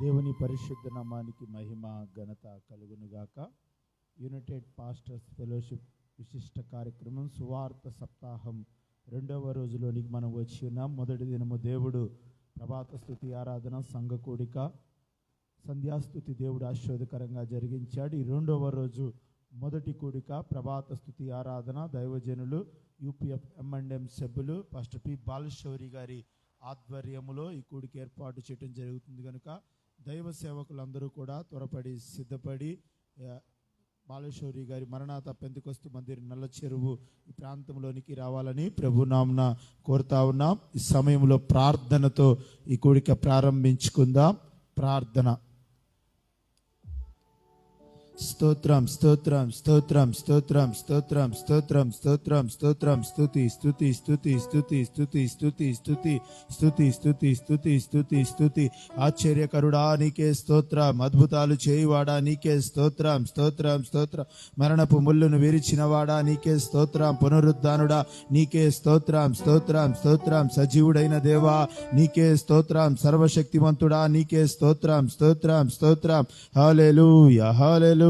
దేవుని పరిశుద్ధ నామానికి మహిమ ఘనత కలుగునుగాక. యునైటెడ్ పాస్టర్స్ ఫెలోషిప్ విశిష్ట కార్యక్రమం సువార్త సప్తాహం 2వ రోజులోనికి మనం వచ్చి ఉన్నాం. మొదటి దినము దేవుడు ప్రభాత స్తుతి ఆరాధన సంఘ కూడిక సంధ్యాస్తుతి దేవుడు ఆశీర్వాదకరంగా జరిగించాడు. ఈ 2వ రోజు మొదటి కూడిక ప్రభాత స్తుతి ఆరాధన దైవజనులు యూపీఎఫ్ M&M సభ్యులు పాస్టర్ పి బాలశౌరి గారి ఆధ్వర్యములో ఈ కూడిక ఏర్పాటు చేయడం జరుగుతుంది కనుక దైవ సేవకులందరూ కూడా త్వరపడి సిద్ధపడి బాలశౌరి గారి మరణాత పెంతెకొస్తు మందిర్ నల్ల చెరువు ఈ ప్రాంతంలోనికి రావాలని ప్రభునామన కోరుతా ఉన్నాం. ఈ సమయంలో ప్రార్థనతో ఈ కూడిక ప్రారంభించుకుందాం. ప్రార్థన. స్తోత్రం స్తోత్రం స్తోత్రం స్తోత్రం స్తోత్రం స్తోత్రం స్తోత్రం స్తోత్రం స్తుతి స్తుతి స్తుతి స్తుతి స్తుతి స్తుతి స్తుతి స్తుతి స్తుతి స్తుతి స్తుతి స్తుతి ఆశ్చర్యకరుడా నీకే స్తోత్రం, అద్భుతాలు చేయువాడా నీకే స్తోత్రం స్తోత్రం స్తోత్రం, మరణపు ముళ్ళును విరిచిన వాడా నీకే స్తోత్రం, పునరుద్ధానుడా నీకే స్తోత్రం స్తోత్రం స్తోత్రం, సజీవుడైన దేవా నీకే స్తోత్రం, సర్వశక్తివంతుడా నీకే స్తోత్రం స్తోత్రం స్తోత్రం. Hallelujah hallelujah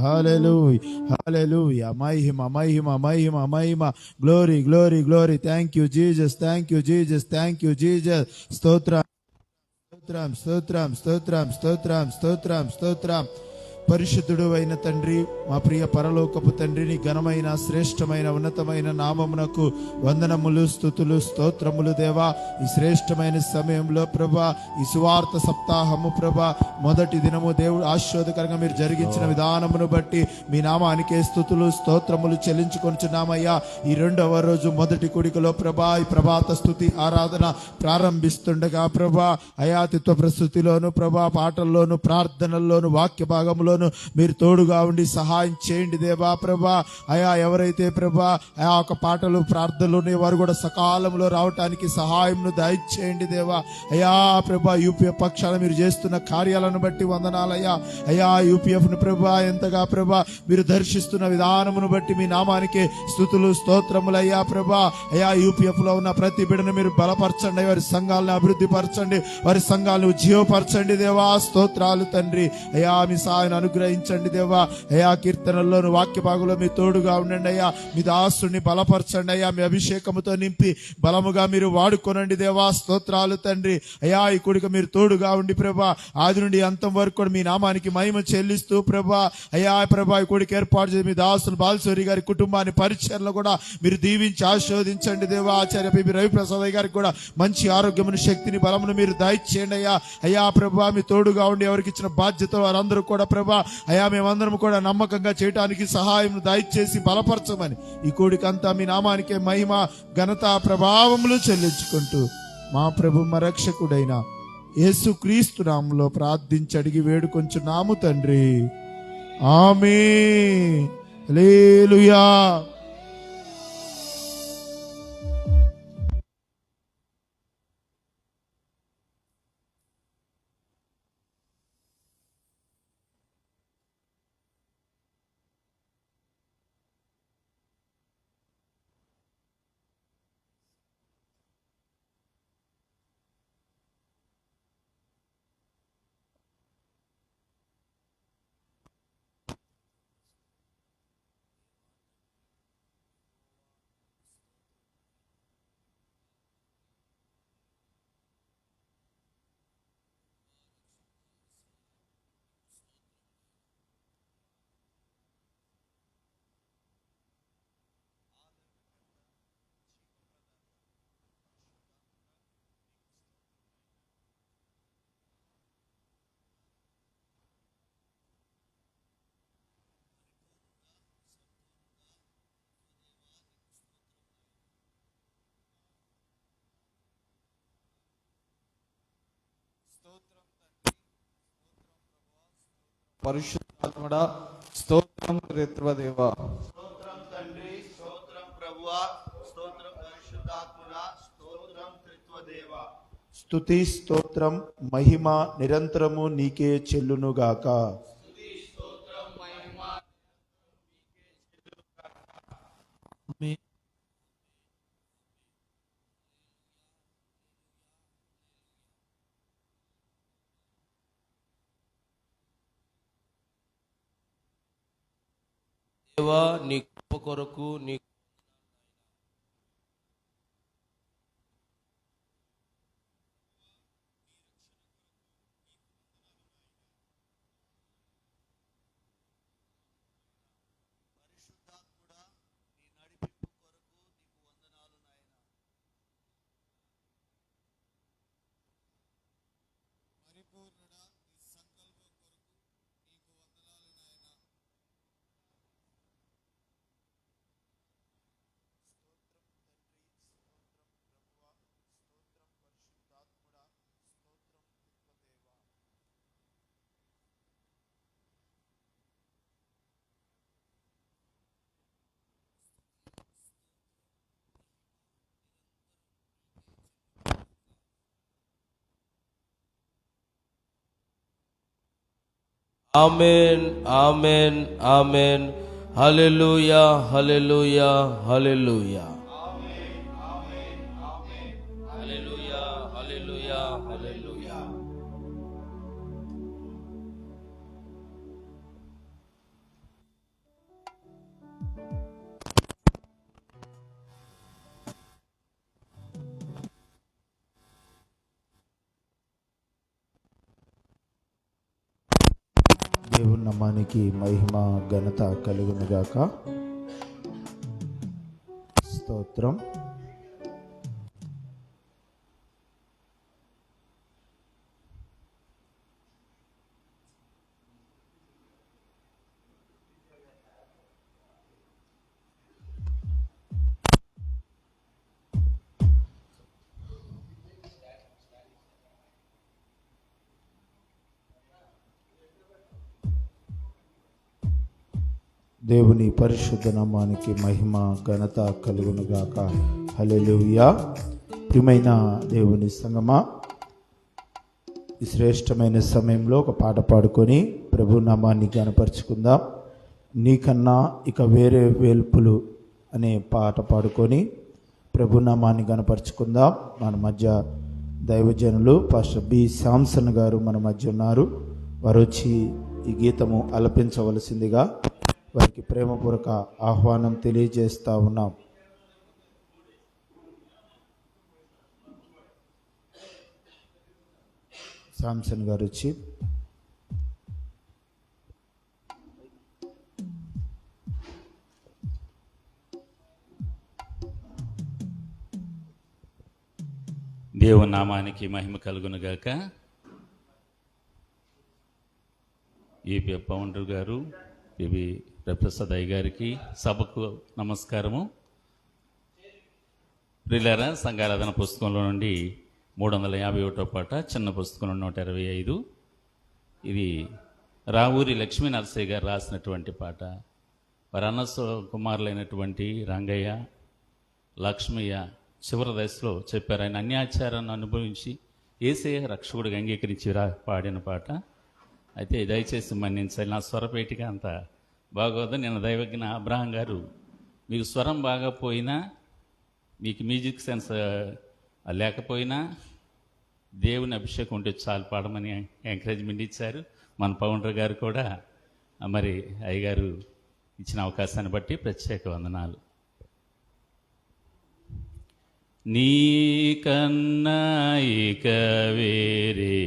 hallelujah hallelujah. మహిమ మహిమ మహిమ మహిమ. Glory glory glory. Thank you Jesus, thank you Jesus, thank you Jesus. స్తోత్రం స్తోత్రం స్తోత్రం స్తోత్రం స్తోత్రం స్తోత్రం స్తోత్రం. పరిశుద్ధుడు అయిన తండ్రి, మా ప్రియ పరలోకపు తండ్రిని ఘనమైన శ్రేష్టమైన ఉన్నతమైన నామమునకు వందనములు స్తుతులు స్తోత్రములు దేవా. ఈ శ్రేష్టమైన సమయంలో ప్రభా ఈ సువార్త సప్తాహము ప్రభా మొదటి దినము దేవుడు ఆశీర్వాదకరంగా మీరు జరిగించిన విధానమును బట్టి మీ నామానికే స్తుతులు స్తోత్రములు చెల్లించుకొనుచున్నామయ్యా. ఈ 2వ రోజు మొదటి కూడికలో ప్రభా ఈ ప్రభాత స్తుతి ఆరాధన ప్రారంభిస్తుండగా ప్రభా అయాతిత్వ ప్రస్తుతిలోను ప్రభా పాటల్లోను ప్రార్థనల్లోను వాక్య భాగంలో మీరు తోడుగా ఉండి సహాయం చేయండి దేవా. ప్రభా అయా ఎవరైతే ప్రభా ఆ యొక్క పాటలు ప్రార్థనలు వారు కూడా సకాలంలో రావటానికి సహాయంను దయచేయండి దేవా. అయా ప్రభా యూపీఎఫ్ పక్షాన మీరు చేస్తున్న కార్యాలను బట్టి వందనాలయ్యా. అయా యూపీఎఫ్ ను ప్రభా ఎంతగా ప్రభా మీరు దర్శిస్తున్న విధానమును బట్టి మీ నామానికి స్తుతులు స్తోత్రములయ్యా. ప్రభా అయా యూపీఎఫ్ లో ఉన్న ప్రతి బిడ్డను మీరు బలపరచండి, వారి సంఘాలను అభివృద్ధి పరచండి, వారి సంఘాలను ఉజ్జీవపరచండి దేవా. స్తోత్రాలు తండ్రి. అయా మీ సహాయం అనుగ్రహించండి దేవా. అయా కీర్తనల్లోను వాక్య భాగంలో మీ తోడుగా ఉండండి అయ్యా. మీ దాసుని బలపరచండి అయ్యా. మీ అభిషేకముతో నింపి బలముగా మీరు వాడుకోనండి దేవా. స్తోత్రాలు తండ్రి. అయా ఈ కూడిక మీరు తోడుగా ఉండి ప్రభా ఆది నుండి అంతం వరకు కూడా మీ నామానికి మహిమ చెల్లిస్తూ ప్రభా అయా ప్రభా ఈ కూడిక ఏర్పాటు చేసి మీ దాసుని బాలశౌరి గారి కుటుంబాన్ని పరిచర్లో కూడా మీరు దీవించి ఆశీర్వదించండి దేవా. ఆచార్య పిబి రవిప్రసాద్ గారికి కూడా మంచి ఆరోగ్యమును శక్తిని బలమును మీరు దయచేయండి అయ్యా. అయా ప్రభా మీ తోడుగా ఉండి ఎవరికి ఇచ్చిన బాధ్యత వారందరూ కూడా ప్రభా అయా మేమందరం కూడా నమ్మకంగా చేయడానికి సహాయం దయచేసి బలపరచమని ఈ కూడికంతా మీ నామానికే మహిమ ఘనత ప్రభావములు చెల్లించుకుంటూ మా ప్రభు మా రక్షకుడైన యేసుక్రీస్తు నామములో ప్రార్థించి అడిగి వేడుకొంచున్నాము తండ్రి. ఆమేన్. హల్లెలూయా. పరిశుద్ధాత్మడా స్తోత్రం త్రిత్వదేవా. స్తోత్రం తండ్రి, స్తోత్రం ప్రభువా, స్తోత్రం పరిశుద్ధాత్మడా, స్తోత్రం త్రిత్వదేవా. స్తుతి స్తోత్రం మహిమ నిరంతరము నీకే చెల్లునుగాక. స్తుతి స్తోత్రం మహిమ దేవా నీ కృప కొరకు నీ పరిశుద్ధాత్ముడా నీ నడిపింపు కొరకు నీకు వందనాలు నాయన. పరిపూర్ణుడా నీ సంకల్పం కొరకు నీకు వందనాలు నాయన. స్తోత్రం తండ్రి, స్తోత్రం ప్రభువా, స్తోత్రం పరిశుద్ధాత్ముడా, స్తోత్రం త్రిత్వదేవా. ఆమేన్ ఆమేన్ ఆమేన్. హల్లెలూయా హల్లెలూయా హల్లెలూయా హల్లెలూయా హల్లెలూయా హల్లెలూయా. దేవుని నామానికి మహిమ ఘనత కలుగునుగాక. స్తోత్రం. దేవుని పరిశుద్ధ నామానికి మహిమ ఘనత కలుగునుగాక. హల్లెలూయా. ప్రియమైన దేవుని సంగమా, ఈ శ్రేష్టమైన సమయంలో ఒక పాట పాడుకొని ప్రభు నామాన్ని గణపరుచుకుందాం. నీకన్నా ఇక వేరే వేల్పులు అనే పాట పాడుకొని ప్రభు నామాన్ని గణపరుచుకుందాం. మన మధ్య దైవజనులు పాస్టర్ బి శాంసన్ గారు మన మధ్య ఉన్నారు. వారు వచ్చి ఈ గీతము ఆలపించవలసిందిగా వారికి ప్రేమపూర్వక ఆహ్వానం తెలియజేస్తా ఉన్నాం. శాంసన్ గారు వచ్చి దేవుని నామానికి మహిమ కలుగునుగాక. ఈపీ పౌండర్ గారు, పివి ప్రసాద్ అయ్య గారికి, సభకు నమస్కారము. ప్రియులారా, సంఘారాధన పుస్తకంలో నుండి 351వ పాట, చిన్న పుస్తకంలో 125. ఇది రావూరి లక్ష్మీ నరసయ్య గారు రాసినటువంటి పాట. వారి అన్న కుమారులైనటువంటి రంగయ్య, లక్ష్మయ్య చివరి దశలో చెప్పారు. ఆయన అన్యాచారాన్ని అనుభవించి యేసయ్య రక్షకుడిగా అంగీకరించి పాడిన పాట. అయితే దయచేసి మన్నించాలి, నా స్వరపేటిగా అంత బాగోదు. నేను దైవజ్ఞ అబ్రహం గారు, మీకు స్వరం బాగా పోయినా, మీకు మ్యూజిక్ సెన్స్ లేకపోయినా దేవుని అభిషేకం ఉంటే చాలు పాడమని ఎంకరేజ్మెంట్ ఇచ్చారు. మన పౌండర్ గారు కూడా మరి అయ్యగారు ఇచ్చిన అవకాశాన్ని బట్టి ప్రత్యేక వందనాలు. నీకన్నా ఇక వేరే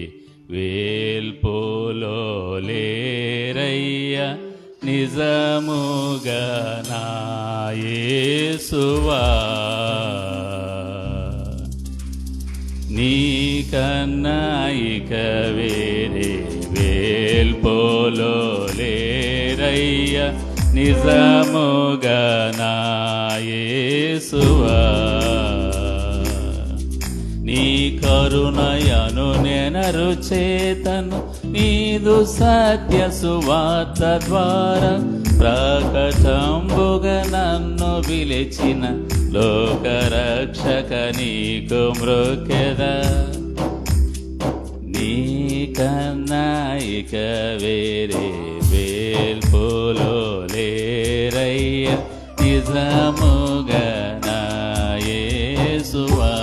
వేల్పోలో లేరయ్య నిజముగా నా యేసువా. నీకన్నా ఇక వేరే వేల్పోలో లేరయ్య నిజముగా నా యేసువా. నీ కరుణయను నెనరు చేతను నీదు సత్య సువార్త ద్వారా ప్రకటంబుగా నన్ను పిలిచిన లోకరక్షక నీకు మృక్కెద. నీకన్నా ఇక వేరే వేల్పులో లేరయ్య నిజముగా నా యేసువా.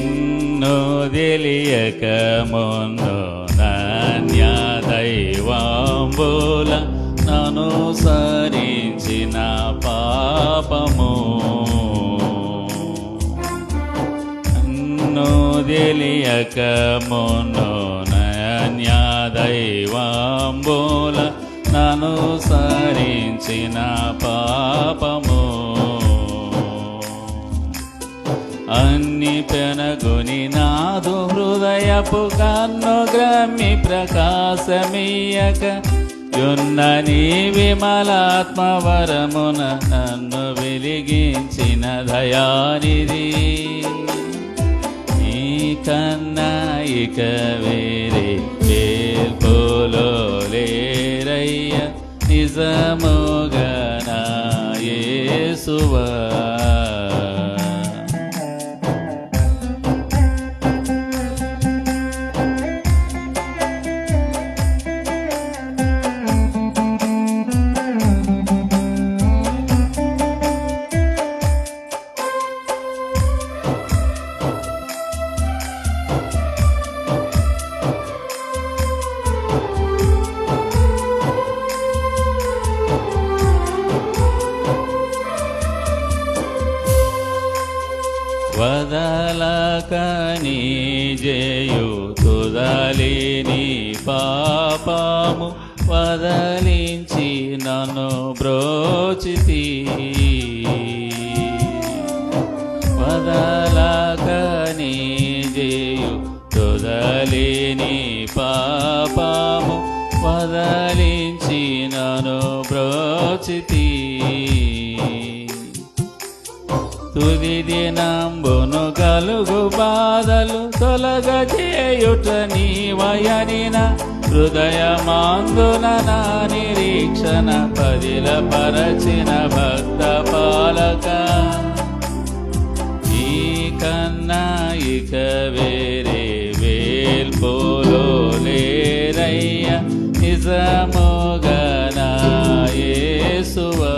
నిన్ను తెలియక మున్ను నాన్య దైవాంబుల నను సరించిన పాపము నన్ను తెలియక మున్ను నాన్య దైవాంబుల నను సరించిన పాపము అన్ని పెనగుని నాదు హృదయపు కన్ను గ్రమ్మి ప్రకాశమీయక యున్న నీ విమలాత్మవరమున నన్ను వెలిగించిన దయానిధి నీ కన్నా ఇక వేరే వేల్పోలో లేరయ్య నిజముగా నా యేసువా. వదలకని జయు తుదలిని పాపము వదలించి నన్ను బ్రోచితి వదలకని జయు తుదలిని పాపము వదలించి నన్ను బ్రోచితి తుది దినంబును కలుగు బాధలు తొలగజేయుట నీవయనిన హృదయమాందున నా నిరీక్షణ పదిల పరచిన భక్త పాలక ఈ కన్నా ఇక వేరే వేల్పోలో లేరయ్య నిజముగా నా యేసువా.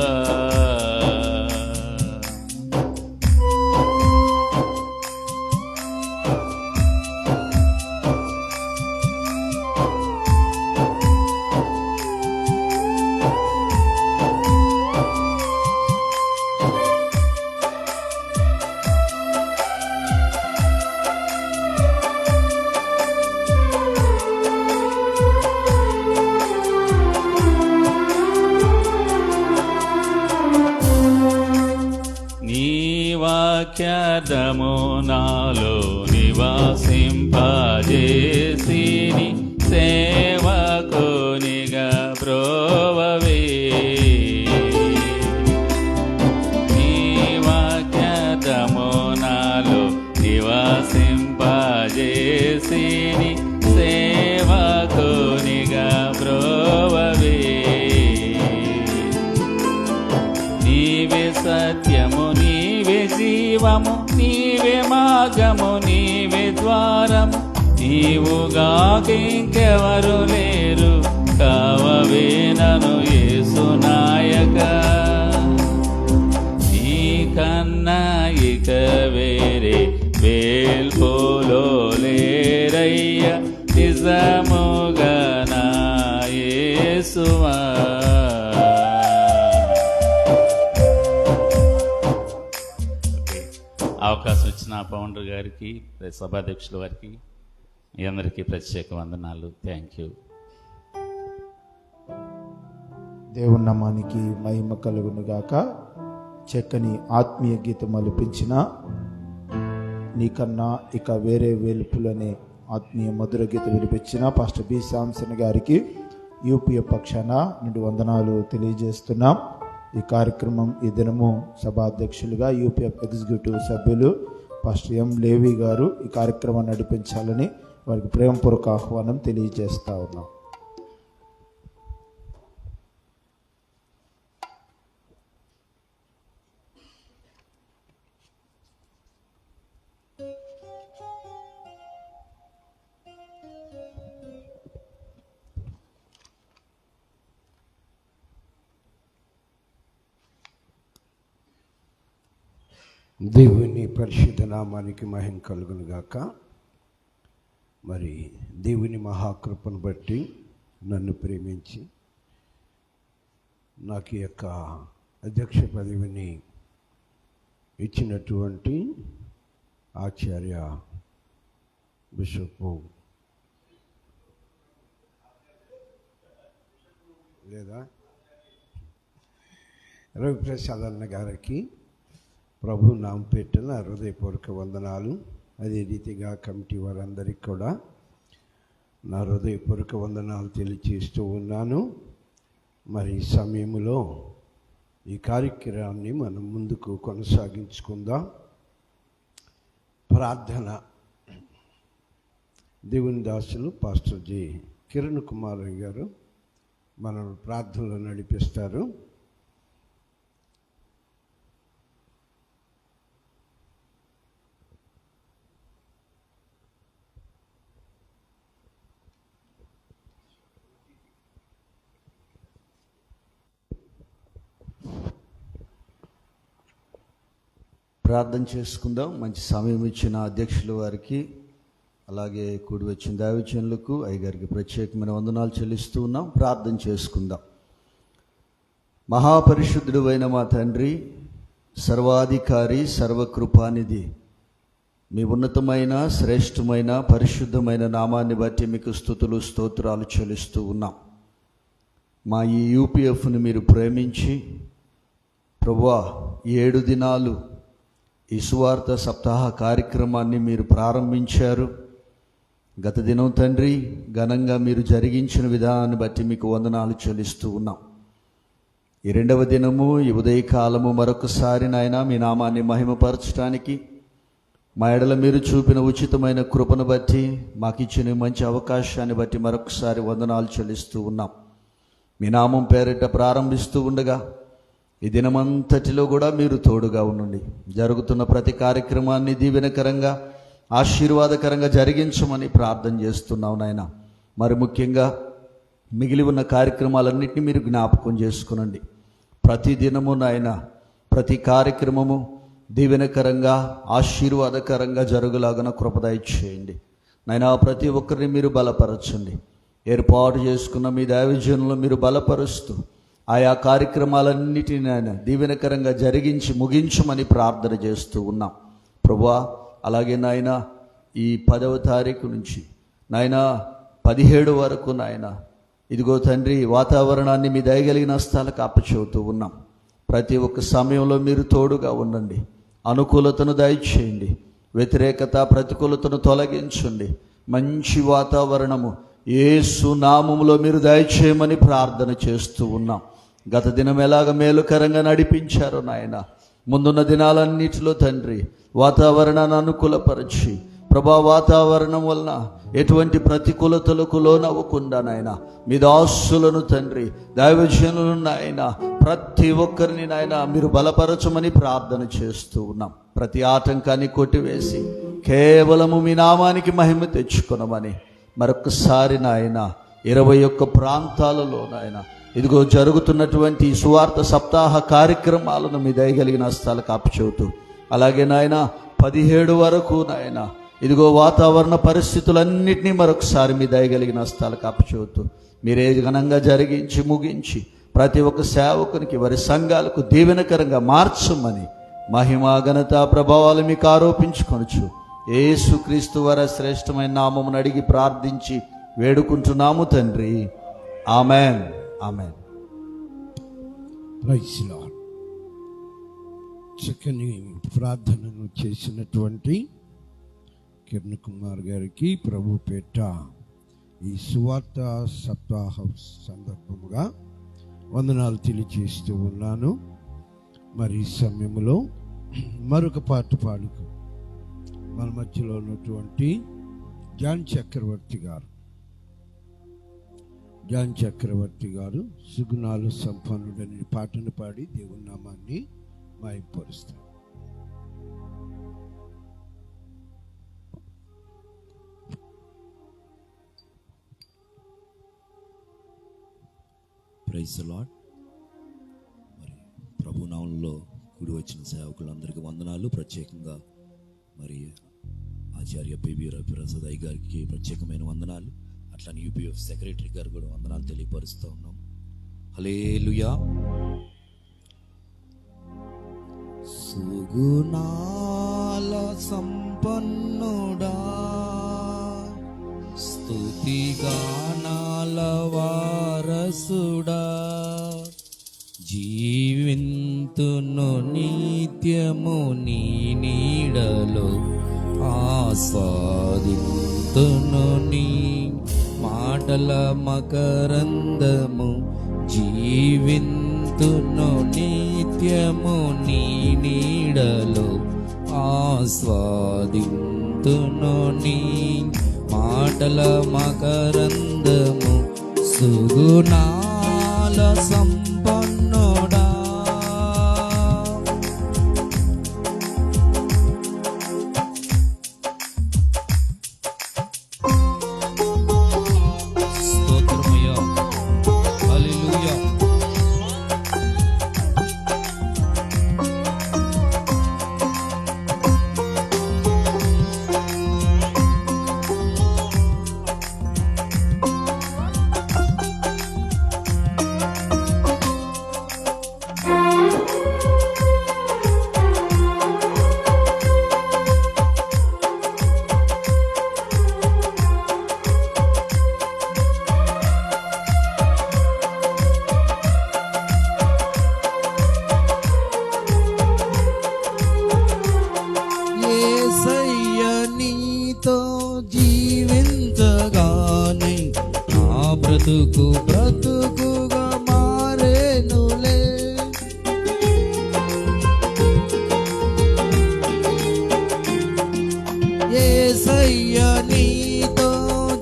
వాక్యార్థము నాలో నివాసింపజేసిని సేవకునిగా బ్రోవవే నీ వాక్యార్థము నాలో నివాసింపజేసిని సేవకునిగా బ్రోవవే నీవే సత్యము నీవే జీవము నీవే మార్గము నీవే ద్వారము నీవుగాక ఇంకెవరు లేరు కావవే నను యేసు నాయక నీ కన్నా ఇక వేరే వేల్పోలో లేరయ్య నిజముగా నా యేసువా. అవకాశం ఇచ్చిన పౌండర్ గారికి సభాధ్యక్షుల వారికి మీ అందరికీ ప్రత్యేక వందనాలు. Thank you. దేవుని నామానికి మహిమ కలుగును గాక. చక్కని ఆత్మీయ గీతం అలిపించిన నీకన్నా ఇక వేరే వేల్పులనే ఆత్మీయ మధుర గీతం వినిపించిన పాస్టర్ బి శాంసన్ గారికి యూపీఏ పక్షాన నుండి వందనాలు తెలియజేస్తున్నాం. ఈ కార్యక్రమం ఈ దినము సభాధ్యక్షులుగా యూపీఎఫ్ ఎగ్జిక్యూటివ్ సభ్యులు పాస్టర్ ఎం లేవి గారు ఈ కార్యక్రమాన్ని నడిపించాలని వారికి ప్రేమపూర్వక ఆహ్వానం తెలియజేస్తా ఉన్నాం. దేవుని పరిశుద్ధ నామానికి మహిమ కలుగును గాక. మరి దేవుని మహాకృపను బట్టి నన్ను ప్రేమించి నాకు ఈ యొక్క అధ్యక్ష పదవిని ఇచ్చినటువంటి ఆచార్య బిషప్ లేదా రవిప్రసాద్ అన్న గారికి ప్రభు నామ పెట్టిన హృదయపూర్వక వందనాలు. అదే రీతిగా కమిటీ వారందరికీ కూడా నా హృదయపూర్వక వందనాలు తెలియజేస్తూ ఉన్నాను. మరి ఈ సమయంలో ఈ కార్యక్రమాన్ని మనం ముందుకు కొనసాగించుకుందాం. ప్రార్థన. దేవుని దాసులు పాస్టర్ జి కిరణ్ కుమార్ గారు మనం ప్రార్థనలో నడిపిస్తారు. ప్రార్థన చేసుకుందాం. మంచి సమయం ఇచ్చిన అధ్యక్షుల వారికి, అలాగే కూడి వచ్చిన దైవజనులకు, అయ్యగారికి ప్రత్యేకమైన వందనాలు చెల్లిస్తూ ఉన్నాం. ప్రార్థన చేసుకుందాం. మహాపరిశుద్ధుడు అయిన మా తండ్రి, సర్వాధికారి, సర్వకృపానిధి, మీ ఉన్నతమైన శ్రేష్టమైన పరిశుద్ధమైన నామాన్ని బట్టి మీకు స్తుతులు స్తోత్రాలు చెల్లిస్తూ ఉన్నాం. మా ఈ యూపీఎఫ్ని మీరు ప్రేమించి ప్రభువా 7 దినాలు ఈ సువార్త సప్తాహ కార్యక్రమాన్ని మీరు ప్రారంభించారు. గత దినం తండ్రి ఘనంగా మీరు జరిగించిన విధానాన్ని బట్టి మీకు వందనాలు చెల్లిస్తూ ఉన్నాం. ఈ 2వ దినము ఈ ఉదయకాలము మరొకసారి నాయన మీ నామాన్ని మహిమపరచడానికి మా ఎడల మీరు చూపిన ఉచితమైన కృపను బట్టి మాకు ఇచ్చిన మంచి అవకాశాన్ని బట్టి మరొకసారి వందనాలు చెల్లిస్తూ ఉన్నాం. మీ నామం పేరిట ప్రారంభిస్తూ ఉండగా ఈ దినమంతటిలో కూడా మీరు తోడుగా ఉండండి. జరుగుతున్న ప్రతి కార్యక్రమాన్ని దీవెనకరంగా ఆశీర్వాదకరంగా జరిగించమని ప్రార్థన చేస్తున్నాం నాయన. మరి ముఖ్యంగా మిగిలి ఉన్న కార్యక్రమాలన్నింటినీ మీరు జ్ఞాపకం చేసుకునండి. ప్రతి దినము నాయన ప్రతి కార్యక్రమము దీవెనకరంగా ఆశీర్వాదకరంగా జరుగులాగా కృపదయ చేయండి నాయన. ప్రతి ఒక్కరిని మీరు బలపరచండి. ఏర్పాటు చేసుకున్న మీ దైవజనులను మీరు బలపరుస్తూ ఆయా కార్యక్రమాలన్నిటిని నాయన దీవెనకరంగా జరిగించి ముగించమని ప్రార్థన చేస్తూ ఉన్నాం ప్రభువా. అలాగే నాయన ఈ 10వ తారీఖు నుంచి నాయన 17 వరకు నాయన ఇదిగో తండ్రి వాతావరణాన్ని మీ దయగలిగిన హస్తాలకు అప్పచెబుతూ ఉన్నాం. ప్రతి ఒక్క సమయంలో మీరు తోడుగా ఉండండి. అనుకూలతను దయచేయండి. వ్యతిరేకత ప్రతికూలతను తొలగించండి. మంచి వాతావరణము యేసు నామములో మీరు దయచేయమని ప్రార్థన చేస్తూ ఉన్నాం. గత దినం ఎలాగ మేలుకరంగా నడిపించారో నాయన, ముందున్న దినాలన్నిటిలో తండ్రి వాతావరణాన్ని అనుకూలపరిచి ప్రభా వాతావరణం వలన ఎటువంటి ప్రతికూలతలకు లోనవ్వకుండా నాయన మీ దాసులను తండ్రి దైవజనులను నాయన ప్రతి ఒక్కరిని నాయన మీరు బలపరచమని ప్రార్థన చేస్తూ ఉన్నాం. ప్రతి ఆటంకాన్ని కొట్టివేసి కేవలము మీ నామానికి మహిమ తెచ్చుకొనమని మరొకసారి నాయన 21 ప్రాంతాలలో నాయన ఇదిగో జరుగుతున్నటువంటి సువార్త సప్తాహ కార్యక్రమాలను మీ దయగలిగిన హస్తాలకు అప్పచెబుతూ, అలాగే నాయన 17 వరకు నాయన ఇదిగో వాతావరణ పరిస్థితులన్నింటినీ మరొకసారి మీ దయగలిగిన హస్తాలకు అప్పచెబుతూ మీరే ఘనంగా జరిగించి ముగించి ప్రతి ఒక్క సేవకునికి వారి సంఘాలకు దీవెనకరంగా మార్చమని మహిమా ఘనత ప్రభావాలు మీకు ఆరోపించుకొనొచ్చు యేసుక్రీస్తు వారి శ్రేష్టమైన నామమును అడిగి ప్రార్థించి వేడుకుంటున్నాము తండ్రి. ఆమెన్. ఆమెన్. Praise lord. చక్కని ప్రార్థనను చేసినటువంటి కిరణ్ కుమార్ గారికి ప్రభు పేట ఈ సువార్త సప్తాహ సందర్భముగా వందనాలు తెలియజేస్తూ ఉన్నాను. మరి ఈ సమయంలో మరొక పాట పాడుకు మన మధ్యలో ఉన్నటువంటి జాన్ చక్రవర్తి గారు సుగుణాలు సంపన్నుడని పాటను పాడి దేవుని నామాన్ని మహిమపరుస్తారు. Praise the lord. మరి ప్రభు నామములో కూడి వచ్చిన సేవకులందరికీ వందనాలు. ప్రత్యేకంగా మరి ఆచార్య పిబి రవిప్రసాద్ అయ్య గారికి ప్రత్యేకమైన వందనాలు. అట్లానే యూపీఎఫ్ సెక్రటరీ గారు కూడా వందనాలు తెలియపరుస్తూ ఉన్నాం. హల్లెలూయా. సుగుణాల సంపన్నుడా, స్తుతిగానాల వారసుడా, జీవింతును నిత్యము నీ నీడలో, ఆస్వాదింతును నీ మాటల మకరందము, జీవింతును నిత్యము నీ నీడలో, ఆస్వాదింతును నీ మాటల మకరందము. సుగుణాల సంపన్నుడా, స్తోత్రమయ్యా. హల్లెలూయా. యేసయ్య నీతో జీవించగానే నా బ్రతుకు బ్రతుకుగా మారేనులే. యేసయ్య నీతో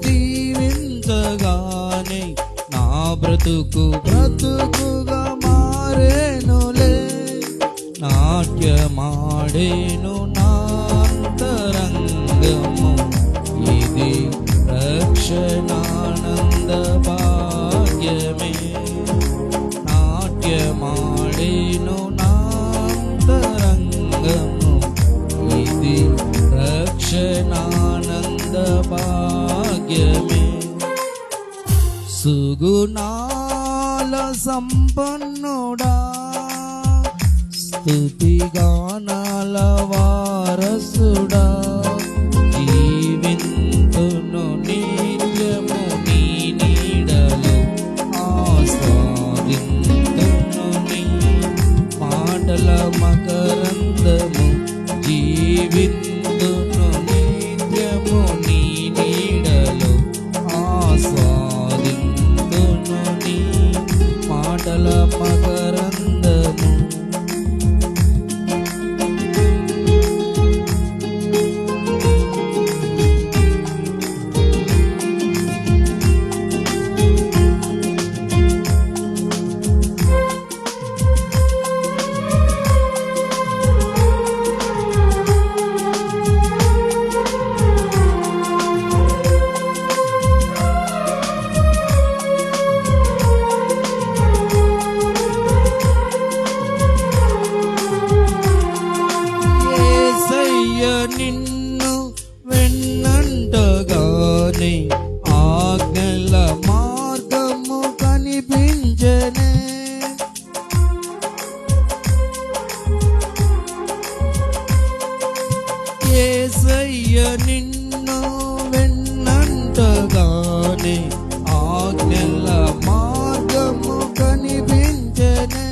జీవించగానే నా బ్రతుకు బ్రతుకుగా మారేనులే. నాట్యమాడేను నాంతరంగము, ఇది రక్షణానంద భాగ్యమే. నాట్యమాడేను నాంతరంగము, ఇది రక్షణానంద భాగ్యమే. సుగుణాల సంపన్నుడా, స్తుతిగానాల వారసుడా, జీవింతును నిత్యము నీ నీడలో, ఆస్వాదింతును నీ మాటల మకరందము, జీవింతును నిత్యము నీ నీడలో, ఆస్వాదింతును నీ మాటల మకరందము. యేసయ్య నిన్ను వెన్నంటగానే ఆజ్ఞల మార్గము కనిపించెనే. యేసయ్య నిన్ను వెన్నంటగానే ఆజ్ఞల మార్గము కనిపించెనే.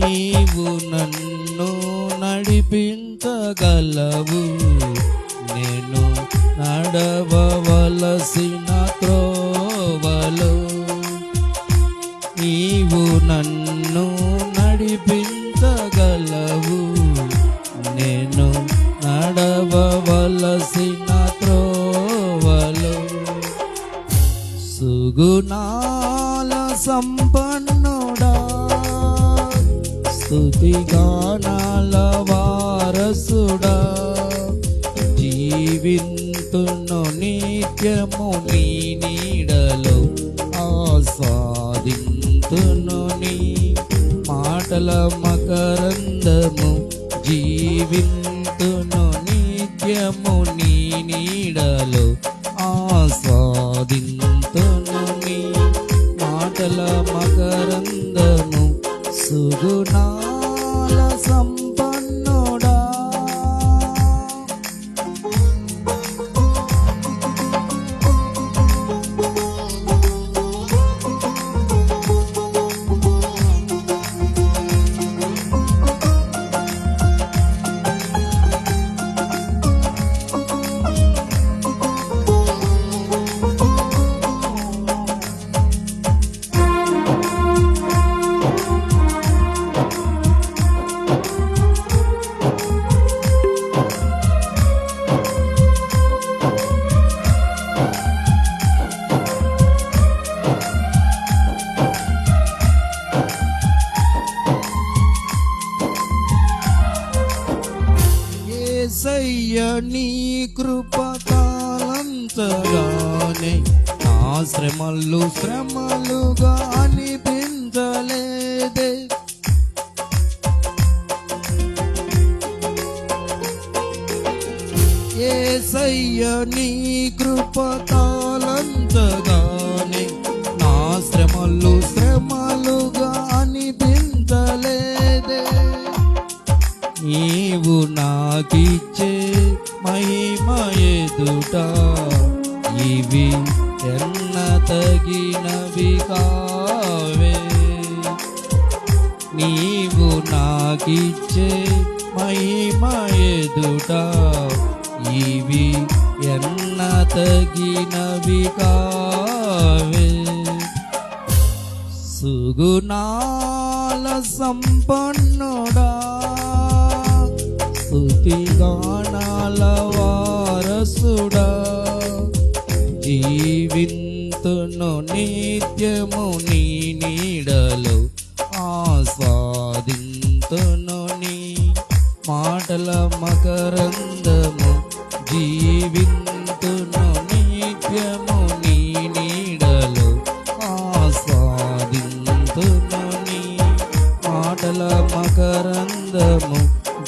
నీవు నన్ను నడిపించగలవు, నేను నడవవలసిన త్రోవలో. నీవు నన్ను నడిపించగలవు, నేను నడవవలసిన త్రోవలో. సుగుణాల సంపన్నుడా, స్తుతిగానాల వారసుడా, జీవింతును నిత్యము నీ నీడలో, ఆస్వాదింతును నీ మాట మాటల మకరందము జీవింతును నిత్యము నీ నీడలో ఆస్వాదింతును నీ మాటల మకరందము సుగుణాల సంపన్నుడా యేసయ్య నీ కృప కాలంతగానే నా శ్రమలు శ్రమలుగా అనిపించలేదే యేసయ్య నీ కృప కాలంతగానే నా శ్రమలు శ్రమలుగా అనిపించలేదే నీవు నాకిచ్చే మహిమ ఎదుట ఇవి ఎన్న తగినవి కావే నీవు నాకిచ్చే మహిమ ఎదుట ఇవి ఎన్న తగినవి కావే సుగుణాల సంపన్నుడా స్తుతిగానాల వారసుడా జీవింతును నిత్యము నీ నీడలో ఆస్వాదింతును నీ మాటల మకరందము జీవింతును నిత్యము నీ నీడలో ఆస్వాదింతును నీ మాటల మకరందము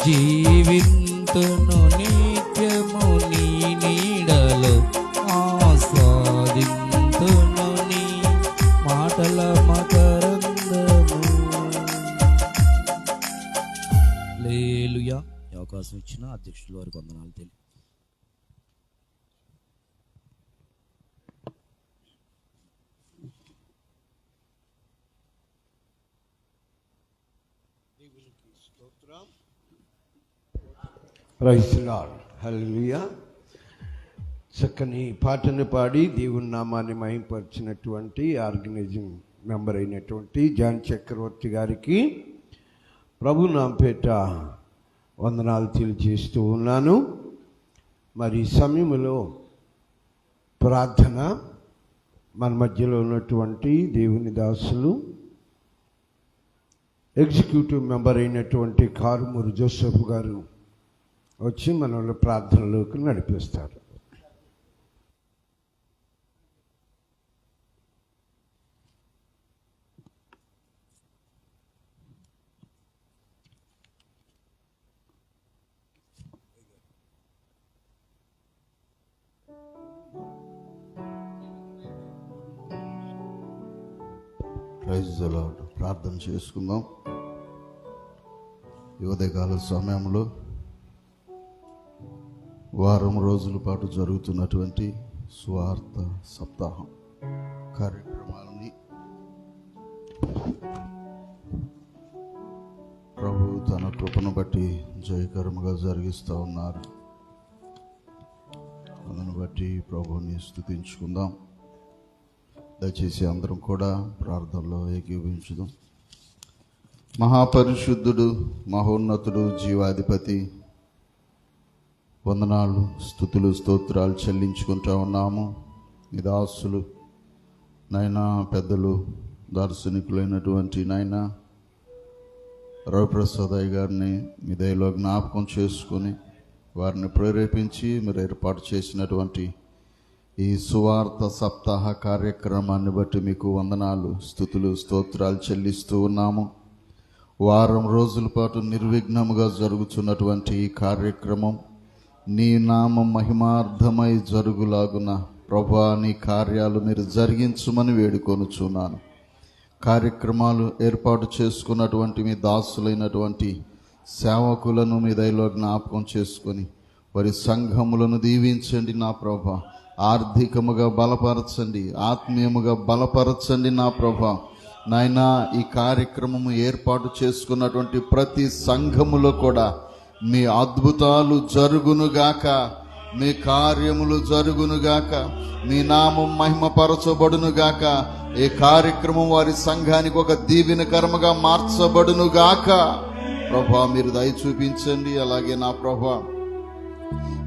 జీవింతును నిత్యము నీ నీడలో ఆస్వాదింతును నీ మాటల మకరందము. హల్లెలూయా. ఈ అవకాశం ఇచ్చిన అధ్యక్షుల వారికి వందనాలు తెలియ. Praise the lord. హల్లెలూయా. చక్కని పాటను పాడి దేవుని నామాన్ని మహింపరిచినటువంటి ఆర్గనైజింగ్ మెంబర్ అయినటువంటి జాన్ చక్రవర్తి గారికి ప్రభు నాంపేట వందనాలు తెలియజేస్తూ ఉన్నాను. మరి ఈ సమయంలో ప్రార్థన మన మధ్యలో ఉన్నటువంటి దేవుని దాసులు ఎగ్జిక్యూటివ్ మెంబర్ అయినటువంటి కారుమూరు జోసెఫ్ గారు వచ్చి మనల్ని ప్రార్థనలోకి నడిపిస్తారు. Praise the lord. ప్రార్థన చేసుకుందాం. ఈ ఉదయకాల సమయంలో వారం రోజుల పాటు జరుగుతున్నటువంటి సువార్త సప్తాహం కార్యక్రమాలని ప్రభు తన కృపను బట్టి జయకరముగా జరిగిస్తూ ఉన్నారు. అందును బట్టి ప్రభుని స్తుతించుకుందాం. దయచేసి అందరం కూడా ప్రార్థనలో ఏకీభవించుదాం. మహాపరిశుద్ధుడు, మహోన్నతుడు, జీవాధిపతి, వందనాలు, స్తుతులు, స్తోత్రాలు చెల్లించుకుంటా ఉన్నాము. మీ దాసులు నైనా పెద్దలు దార్శనికులైనటువంటి నైనా రవిప్రసాదయ్య గారిని మీ దయలో జ్ఞాపకం చేసుకొని వారిని ప్రేరేపించి మీరు ఏర్పాటు చేసినటువంటి ఈ సువార్త సప్తాహ కార్యక్రమాన్ని బట్టి మీకు వందనాలు, స్తుతులు, స్తోత్రాలు చెల్లిస్తూ ఉన్నాము. వారం రోజుల పాటు నిర్విఘ్నముగా జరుగుతున్నటువంటి ఈ కార్యక్రమం నీ నామం మహిమార్థమై జరుగులాగున ప్రభా నీ కార్యాలు మీరు జరిగించుమని వేడుకొనుచున్నాను. కార్యక్రమాలు ఏర్పాటు చేసుకున్నటువంటి మీ దాసులైనటువంటి సేవకులను మీ దయలో జ్ఞాపకం చేసుకొని వారి సంఘములను దీవించండి నా ప్రభా. ఆర్థికముగా బలపరచండి, ఆత్మీయముగా బలపరచండి నా ప్రభా. నాయనా, ఈ కార్యక్రమము ఏర్పాటు చేసుకున్నటువంటి ప్రతి సంఘములో కూడా మీ అద్భుతాలు జరుగునుగాక, మీ కార్యములు జరుగునుగాక, మీ నామం మహిమపరచబడునుగాక. ఈ కార్యక్రమం వారి సంఘానికి ఒక దీవెనకరముగా మార్చబడునుగాక. ప్రభా మీరు దయ చూపించండి. అలాగే నా ప్రభా,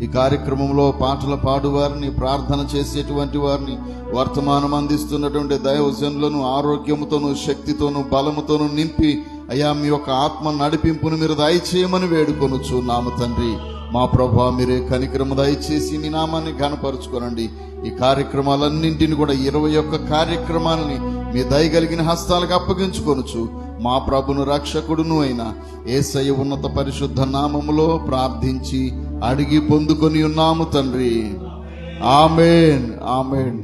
ఈ కార్యక్రమంలో పాటలు పాడువారిని, ప్రార్థన చేసేటువంటి వారిని, వర్తమానం అందిస్తున్నటువంటి దైవజనులను ఆరోగ్యముతోను, శక్తితోను, బలముతోను నింపి అయ్యా మీ యొక్క ఆత్మ నడిపింపును మీరు దయచేయమని వేడుకొనుచున్నాము తండ్రి. మా ప్రభా మీరే కనికరము దయచేసి మీ నామాన్ని ఘనపరుచుకోనండి. ఈ కార్యక్రమాలన్నింటిని కూడా 21 కార్యక్రమాలని మీ దయగలిగిన హస్తాలకు అప్పగించుకొనుచు మా ప్రభును రక్షకుడును అయిన యేసయ్య ఉన్నత పరిశుద్ధ నామములో ప్రార్థించి అడిగి పొందుకొని ఉన్నాము తండ్రి. Amen, amen.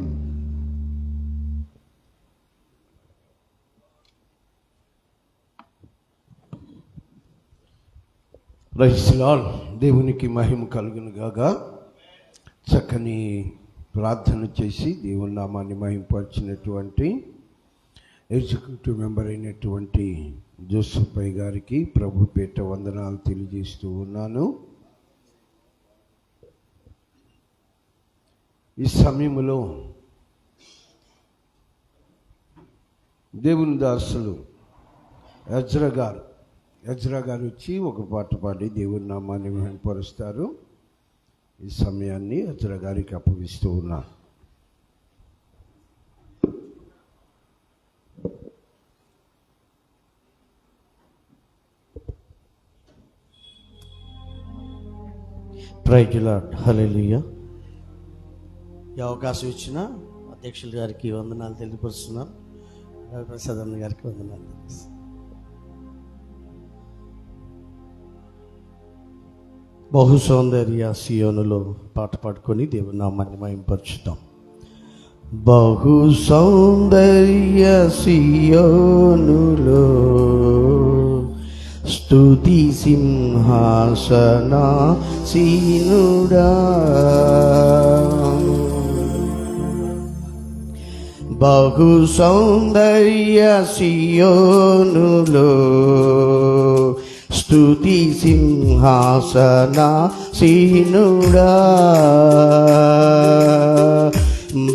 Praise lord. దేవునికి మహిమ కలుగును గాక. చక్కని ప్రార్థన చేసి దేవుని నామాన్ని మహిమపరిచినటువంటి ఎగ్జిక్యూటివ్ మెంబర్ అయినటువంటి జోసెఫ్ పై గారికి ప్రభు పేట వందనాలు తెలియజేస్తూ ఉన్నాను. ఈ సమయంలో దేవుని దాసులు ఎజ్రా గారు వచ్చి ఒక పాట పాడి దేవుని నామాన్ని మహిమపరుస్తారు. ఈ సమయాన్ని ఎజ్రా గారికి అప్పగిస్తూ ఉన్నా. Praise the lord. హల్లెలూయా. ఈ అవకాశం ఇచ్చిన అధ్యక్షుల గారికి వందనాలు తెలియపరుస్తున్నాను. రవిప్రసాద్ అన్న గారికి వందనాలు తెలియపరుస్తున్నాను. బహు సౌందర్య సియోనులో పాట పాడుకొని దేవుని నామాన్ని మహిమపరుచుతాం. బహు సౌందర్య సియోనులో స్తుతి సింహాసనాసీనుడా, బహు సౌందర్య సియోనులో స్తుతి సింహాసనాసీనుడా,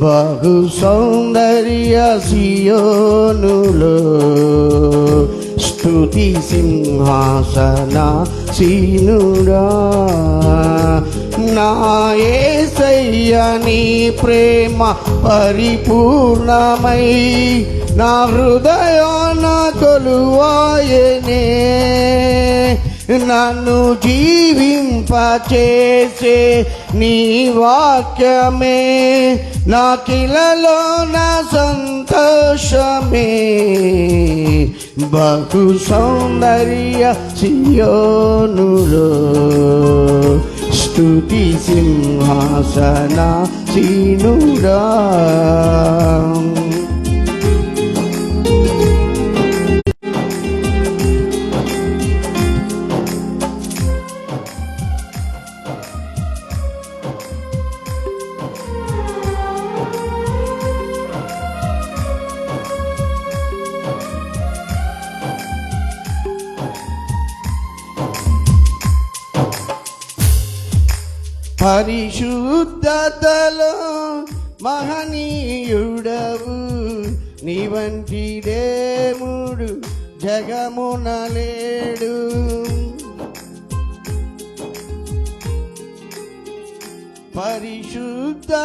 బహు సౌందర్య సియోనులో స్తుతి సింహాసనాసీనుడా. నా యేసయ్య నీ ప్రేమ పరిపూర్ణమై నా హృదయాన కొలువాయనే, నన్ను జీవింపచేసే నీ వాక్యమే నాకిలలో నా సంతోషమే. బహు సౌందర్య సియోనులో స్తుతి సింహాసనాసీనుడా, పరిశుద్ధతలో మహనీయుడవు, నీ వంటి దేవుడు జగమున లేడు. పరిశుద్ధతలో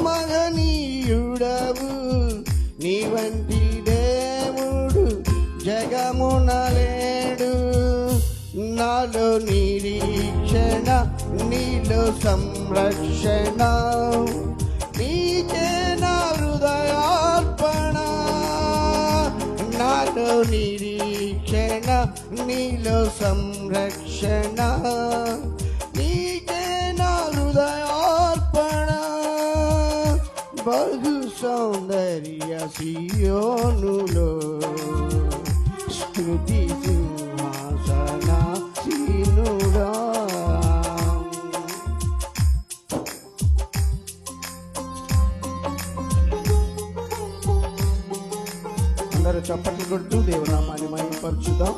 మహనీయుడవు, నీ వంటి దేవుడు జగమున లేడు. నాలో నిరీక్షణ, నీలో సంరక్షణ, నీకే నా హృదయార్పణ. నాలో నిరీక్షణ, నీలో సంరక్షణ, నీకే నా హృదయార్పణ. బహు సౌందర్య సియోనులో స్తుతి సింహాసనాసీనుడా. అందరూ చప్పట్లు కొడుతూ దేవునామాన్ని మహిమపరచుదాం.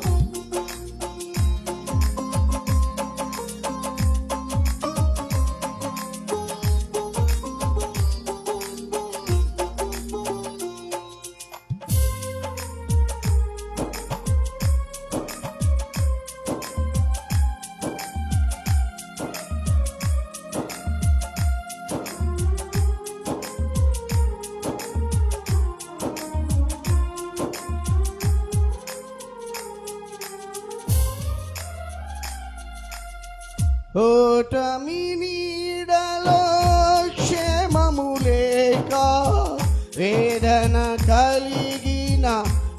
ఓటమి నీడలో క్షేమము లేక వేదన కలిగిన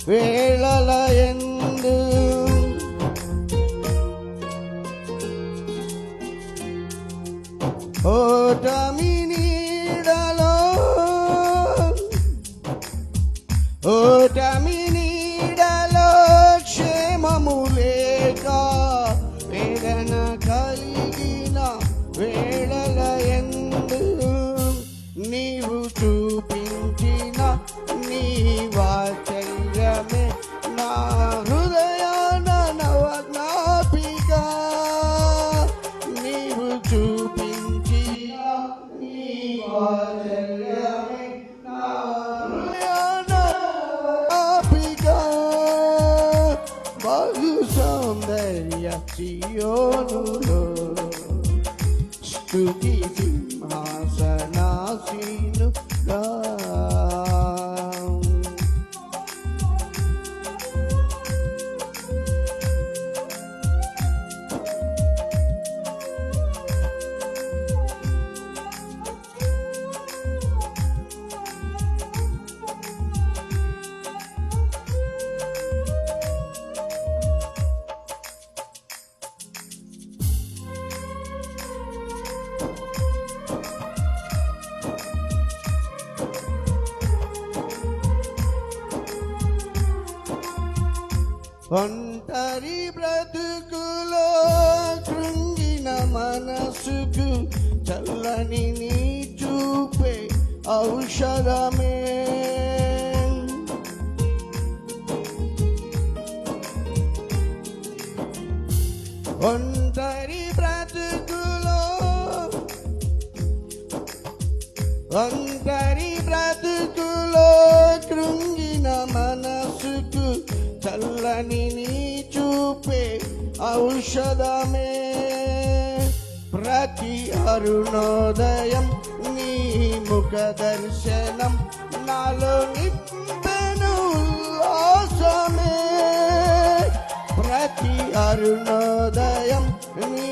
వేళల యందు ఓటమి నీడలో ఓటమి నీడలో క్షేమము లేక వేదన కలిగిన వేళల యందు నీవు చూపించిన నీ వాత్సల్యమే నా హృదయాన నవజ్ఞాపిక. నీవు చూపించిన నీ వాత్సల్యమే నా హృదయాన నవజ్ఞాపిక. బహు సౌందర్య సియోనులో స్తుతి సింహాసనాసీనుడా. ఒంటరి బ్రతుకులో కృంగిన మనసుకు చల్లని నీ చూపే ఔషధమే. ఒంటరి బ్రతుకులో కృంగిన మనసుకు చల్లని నీ చూపే ఔషధమే. ప్రతి అరుణోదయం నీ ముఖ దర్శనం నాలో నింపెను ఉల్లాసమే. ప్రతి అరుణోదయం నీ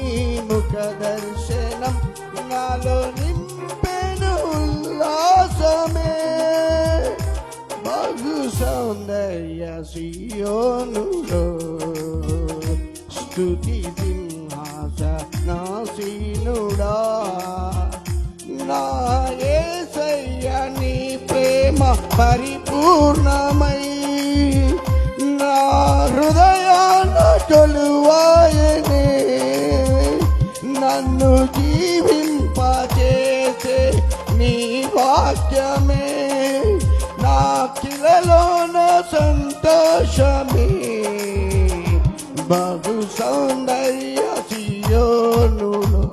ముఖ దర్శనం నాలో నింపెను ఉల్లాసమే. బహు సౌందర్య సియోనులో స్తుతి సింహాసనాసీనుడా. నా యేసయ్య నీ ప్రేమ పరిపూర్ణమై నా హృదయాన కొలువాయనే. నన్ను జీవింపచేసే నీ వాక్యమే నా కిలలోన సంతోషమే. బహు సౌందర్య సియోనులో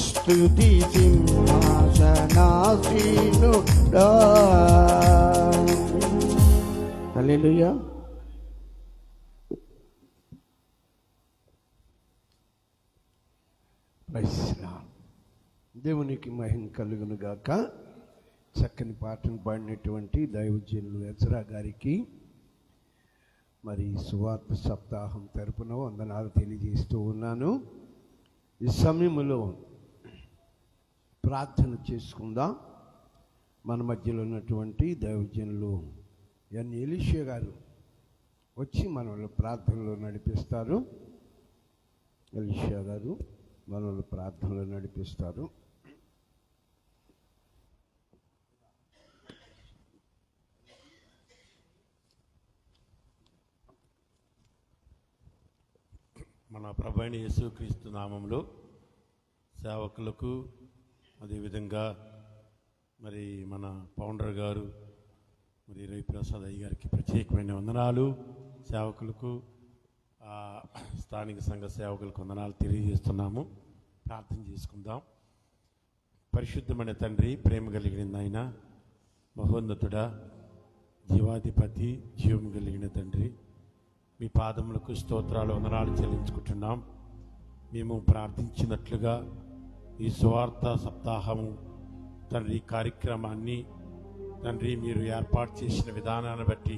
స్తుతి సింహాసనాసీనుడా. హల్లెలూయా. దేవునికి మహిమ కలుగును గాక. చక్కని పాటను పాడినటువంటి దైవజనులు ఎజ్రా గారికి మరి సువార్త సప్తాహం తరపున వందనాలు తెలియజేస్తూ ఉన్నాను. ఈ సమయంలో ప్రార్థన చేసుకుందాం. మన మధ్యలో ఉన్నటువంటి దైవజనులు ఎన్ ఎలీషా గారు వచ్చి మనల్ని ప్రార్థనలో నడిపిస్తారు. ఎలీషా గారు మనల్ని ప్రార్థనలో నడిపిస్తారు. మన ప్రభువైన యేసుక్రీస్తు నామంలో సేవకులకు, అదేవిధంగా మరి మన ఫౌండర్ గారు మరి రవిప్రసాద్ అయ్య గారికి ప్రత్యేకమైన వందనాలు, సేవకులకు, స్థానిక సంఘ సేవకులకు వందనాలు తెలియజేస్తున్నాము. ప్రార్థన చేసుకుందాం. పరిశుద్ధమైన తండ్రి, ప్రేమ కలిగిన ఆయన, మహోన్నతుడా, జీవాధిపతి, జీవం కలిగిన తండ్రి, మీ పాదములకు స్తోత్రాలు, వందనాలు చెల్లించుకుంటున్నాం. మేము ప్రార్థించినట్లుగా ఈ సువార్త సప్తాహము తండ్రి కార్యక్రమాన్ని తండ్రి మీరు ఏర్పాటు చేసిన విధానాన్ని బట్టి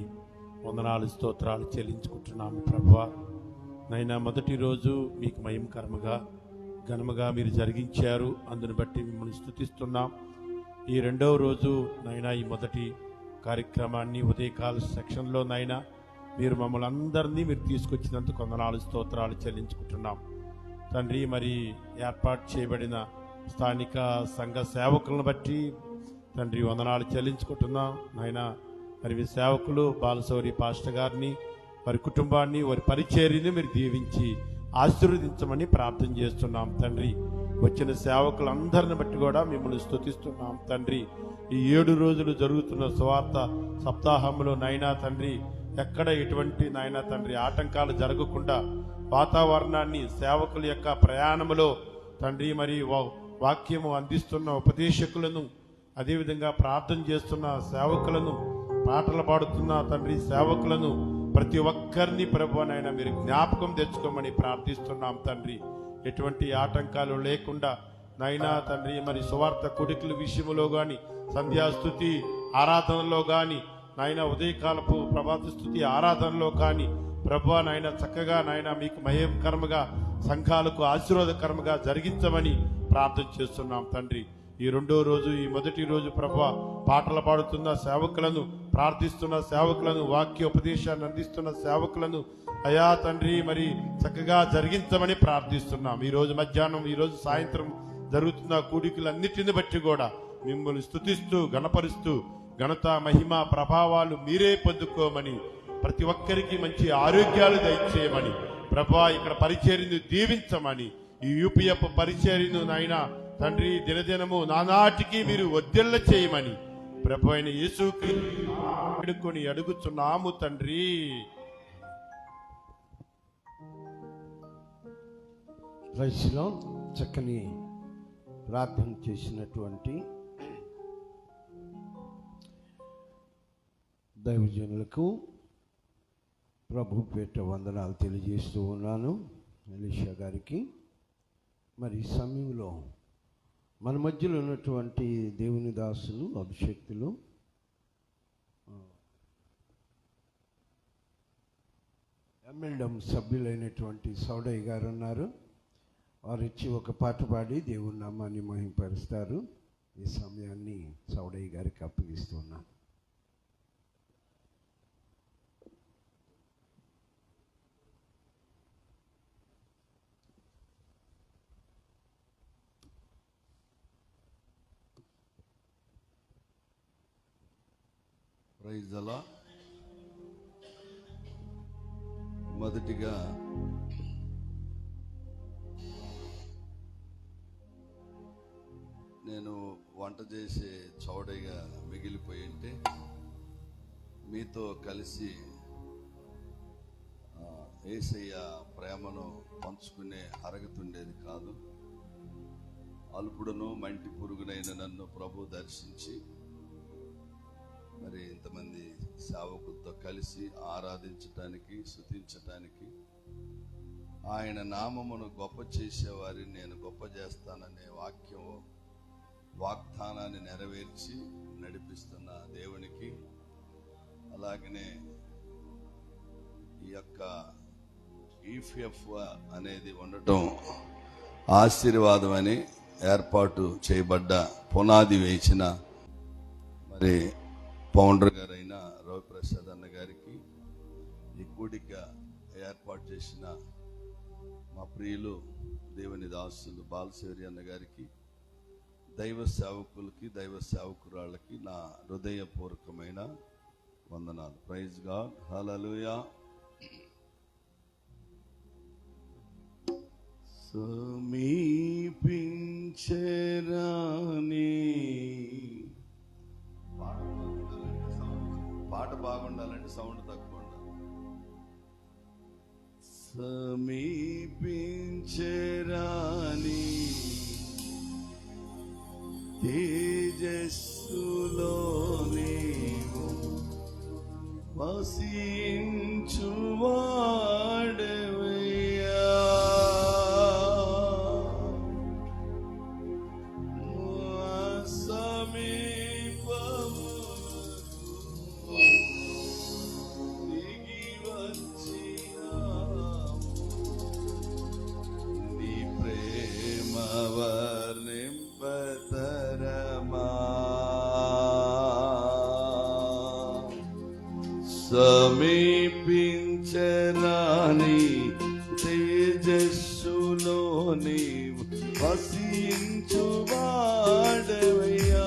వందనాలు, స్తోత్రాలు చెల్లించుకుంటున్నాము. ప్రభువా నైనా మొదటి రోజు మీకు మహిమకరముగా ఘనముగా మీరు జరిగించారు, అందుని బట్టి మిమ్మల్ని స్తుతిస్తున్నాం. ఈ రెండవ రోజు నైనా ఈ మొదటి కార్యక్రమాన్ని ఉదయకాల సెక్షన్లో నైనా మీరు మమ్మల్ని అందరినీ మీరు తీసుకొచ్చినందుకు వందనాలు, స్తోత్రాలు చెల్లించుకుంటున్నాం తండ్రి. మరి ఏర్పాటు చేయబడిన స్థానిక సంఘ సేవకులను బట్టి తండ్రి వందనాలు చెల్లించుకుంటున్నాం నాయన. మరి మీ సేవకులు బాలశౌరి పాస్టర్ గారిని, వారి కుటుంబాన్ని, వారి పరిచర్యని మీరు దీవించి ఆశీర్వదించమని ప్రార్థన చేస్తున్నాం తండ్రి. వచ్చిన సేవకులందరిని బట్టి కూడా మిమ్మల్ని స్తుతిస్తున్నాం తండ్రి. ఈ 7 రోజులు జరుగుతున్న సువార్త సప్తాహంలో నైనా తండ్రి ఎక్కడ ఎటువంటి నాయన తండ్రి ఆటంకాలు జరగకుండా వాతావరణాన్ని, సేవకుల యొక్క ప్రయాణములో తండ్రి మరి వాక్యము అందిస్తున్న ఉపదేశకులను, అదేవిధంగా ప్రార్థన చేస్తున్న సేవకులను, పాటలు పాడుతున్న తండ్రి సేవకులను, ప్రతి ఒక్కరిని ప్రభువనైనా మీరు జ్ఞాపకం తెచ్చుకోమని ప్రార్థిస్తున్నాం తండ్రి. ఎటువంటి ఆటంకాలు లేకుండా నైనా తండ్రి మరి సువార్త కొడుకుల విషయంలో కానీ, సంధ్యాస్తుతి ఆరాధనలో కానీ, నాయన ఉదయకాలపు ప్రభాత స్తుతి ఆరాధనలో కానీ ప్రభువా నాయన చక్కగా నాయన మీకు మహేకరముగా సంఘాలకు ఆశీర్వాదకరముగా జరిగించమని ప్రార్థన చేస్తున్నాం తండ్రి. ఈ రెండో రోజు, ఈ మొదటి రోజు ప్రభువా పాటలు పాడుతున్న సేవకులను, ప్రార్థిస్తున్న సేవకులను, వాక్య ఉపదేశాన్ని అందిస్తున్న సేవకులను అయా తండ్రి మరి చక్కగా జరిగించమని ప్రార్థిస్తున్నాం. ఈ రోజు మధ్యాహ్నం, ఈ రోజు సాయంత్రం జరుగుతున్న కూడికలన్నిటిని బట్టి కూడా మిమ్మల్ని స్తుతిస్తూ గణపరుస్తూ ఘనత, మహిమ, ప్రభావాలు మీరే పొందుకోమని, ప్రతి ఒక్కరికి మంచి ఆరోగ్యాలు దయచేయమని ప్రభువా, ఇక్కడ పరిచర్యను దీవించమని, ఈ యూపీఎఫ్ పరిచర్యను నాయనా తండ్రి దినదినము నానాటికి మీరు వర్ధిల్ల చేయమని ప్రభు అయిన యేసుక్రీస్తు అడుగుచున్నాము తండ్రి. రైస్లో చక్కని ప్రార్థన చేసినటువంటి దైవజనులకు ప్రభు పేట వందనాలు తెలియజేస్తూ ఉన్నాను. ఎలీషా గారికి మరి ఈ సమయంలో మన మధ్యలో ఉన్నటువంటి దేవుని దాసులు, అభిషేక్తులు ఎమ్మెల్డమ్ సభ్యులైనటువంటి సౌడయ్య గారు ఉన్నారు. వారు ఇచ్చి ఒక పాట పాడి దేవుని నామాన్ని మహింపరుస్తారు. ఈ సమయాన్ని సౌడయ్య గారికి అప్పగిస్తున్నాను. ప్రైజ్ అలా. మొదటిగా నేను వంట చేసే చౌడైగా మిగిలిపోయి ఉంటే మీతో కలిసి యేసయ్య ప్రేమను పంచుకునే అరగతుండేది కాదు. అల్పుడును మంటి పురుగునైన నన్ను ప్రభు దర్శించి మరి ఇంతమంది సేవకులతో కలిసి ఆరాధించటానికి, స్తుతించటానికి, ఆయన నామమును గొప్ప చేసేవారిని నేను గొప్ప చేస్తాననే వాగ్దానాన్ని నెరవేర్చి నడిపిస్తున్న దేవునికి, అలాగనే ఈ యొక్క ఈఫ్ఎఫ్ అనేది ఉండటం ఆశీర్వాదం అని ఏర్పాటు చేయబడ్డ, పునాది వేసిన మరి ఫౌండర్ గారైన రవిప్రసాద్ అన్న గారికి, ఈ కూడిక ఏర్పాటు చేసిన మా ప్రియులు దేవుని దాసులు బాలశౌరి అన్న గారికి, దైవ సేవకులకి, దైవ సేవకురాళ్ళకి నా హృదయపూర్వకమైన వందనాలు. Praise God. హల్లెలూయా. సమీపించరాని పాట బాగుండాలంటే సౌండ్ తక్కువ ఉండాలి. సమీపించరాని తేజస్సులో నీవు వసించువాడవయ్యా. సమీపించరాని తేజస్సులో నీవు వసించువాడవయ్యా.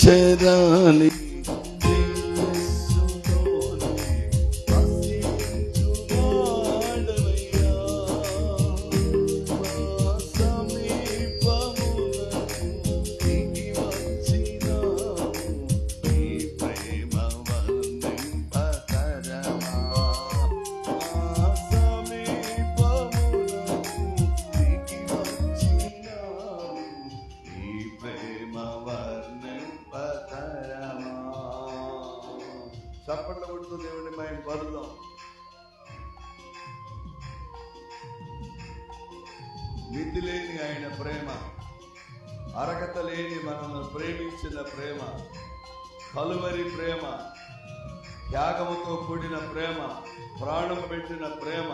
చరాని చప్పట్ల కొడుతూ దేవుని మేము పరుదాం. మితి లేని ఆయన ప్రేమ, అరగత లేని మనల్ని ప్రేమించిన ప్రేమ, కలువరి ప్రేమ, త్యాగముతో కూడిన ప్రేమ, ప్రాణం పెట్టిన ప్రేమ.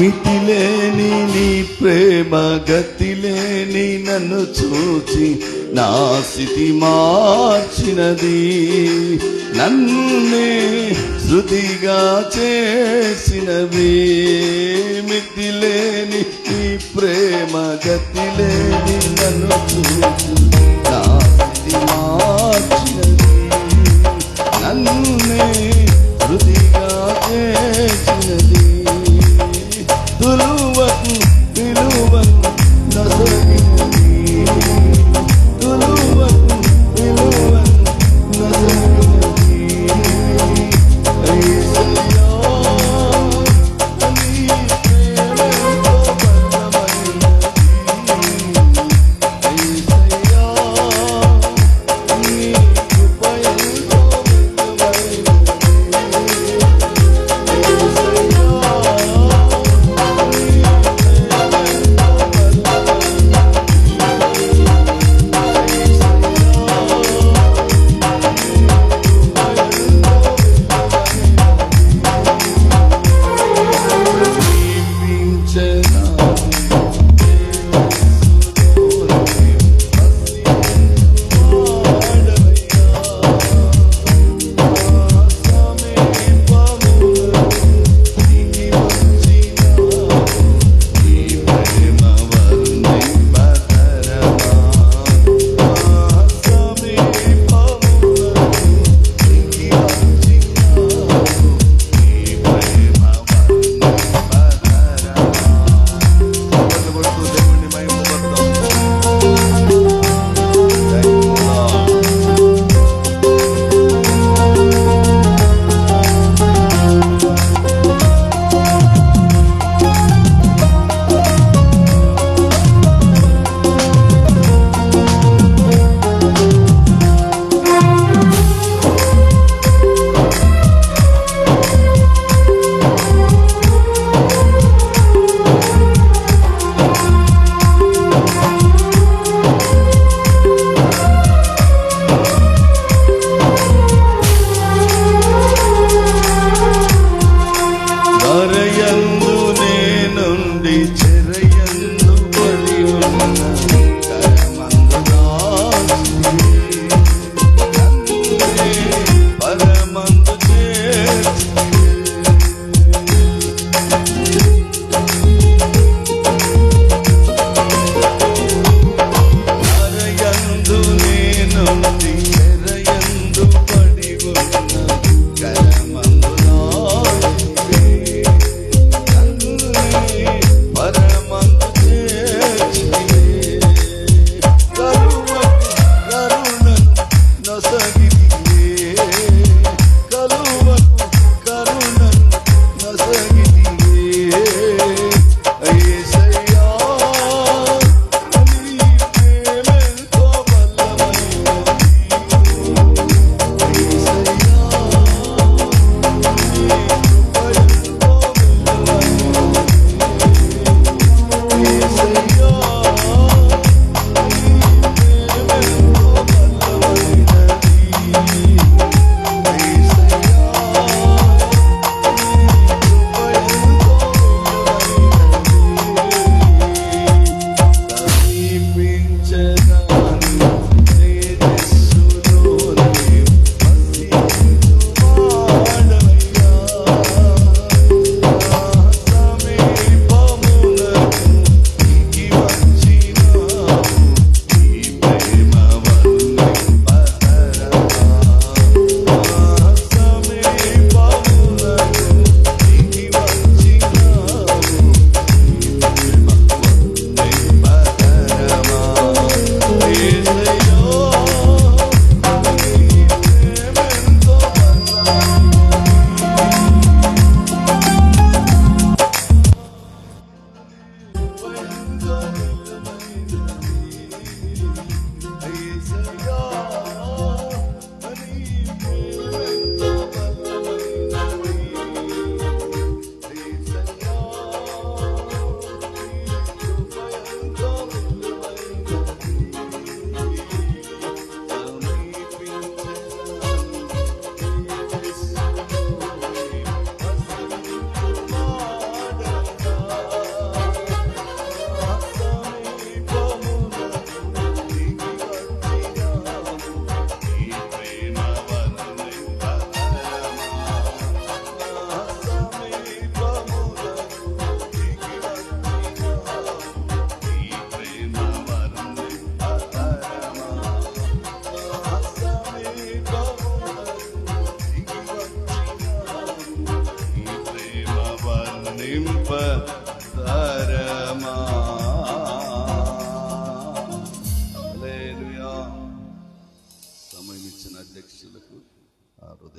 మితిలేని నీ ప్రేమ, గతిలేని నన్ను చూచి నా స్థితి మార్చినది, నన్నే శృతిగా చేసినవి. మితిలేని నీ ప్రేమ, గతిలేని నన్ను చూచి నా స్థితి మార్చినది, నన్నే శృతిగా చేసినది. తులువకు విలువను నొసగినది, తులువకు విలువను నొసగినది. యేసయ్యా నీ ప్రేమతో బలమైనది, యేసయ్యా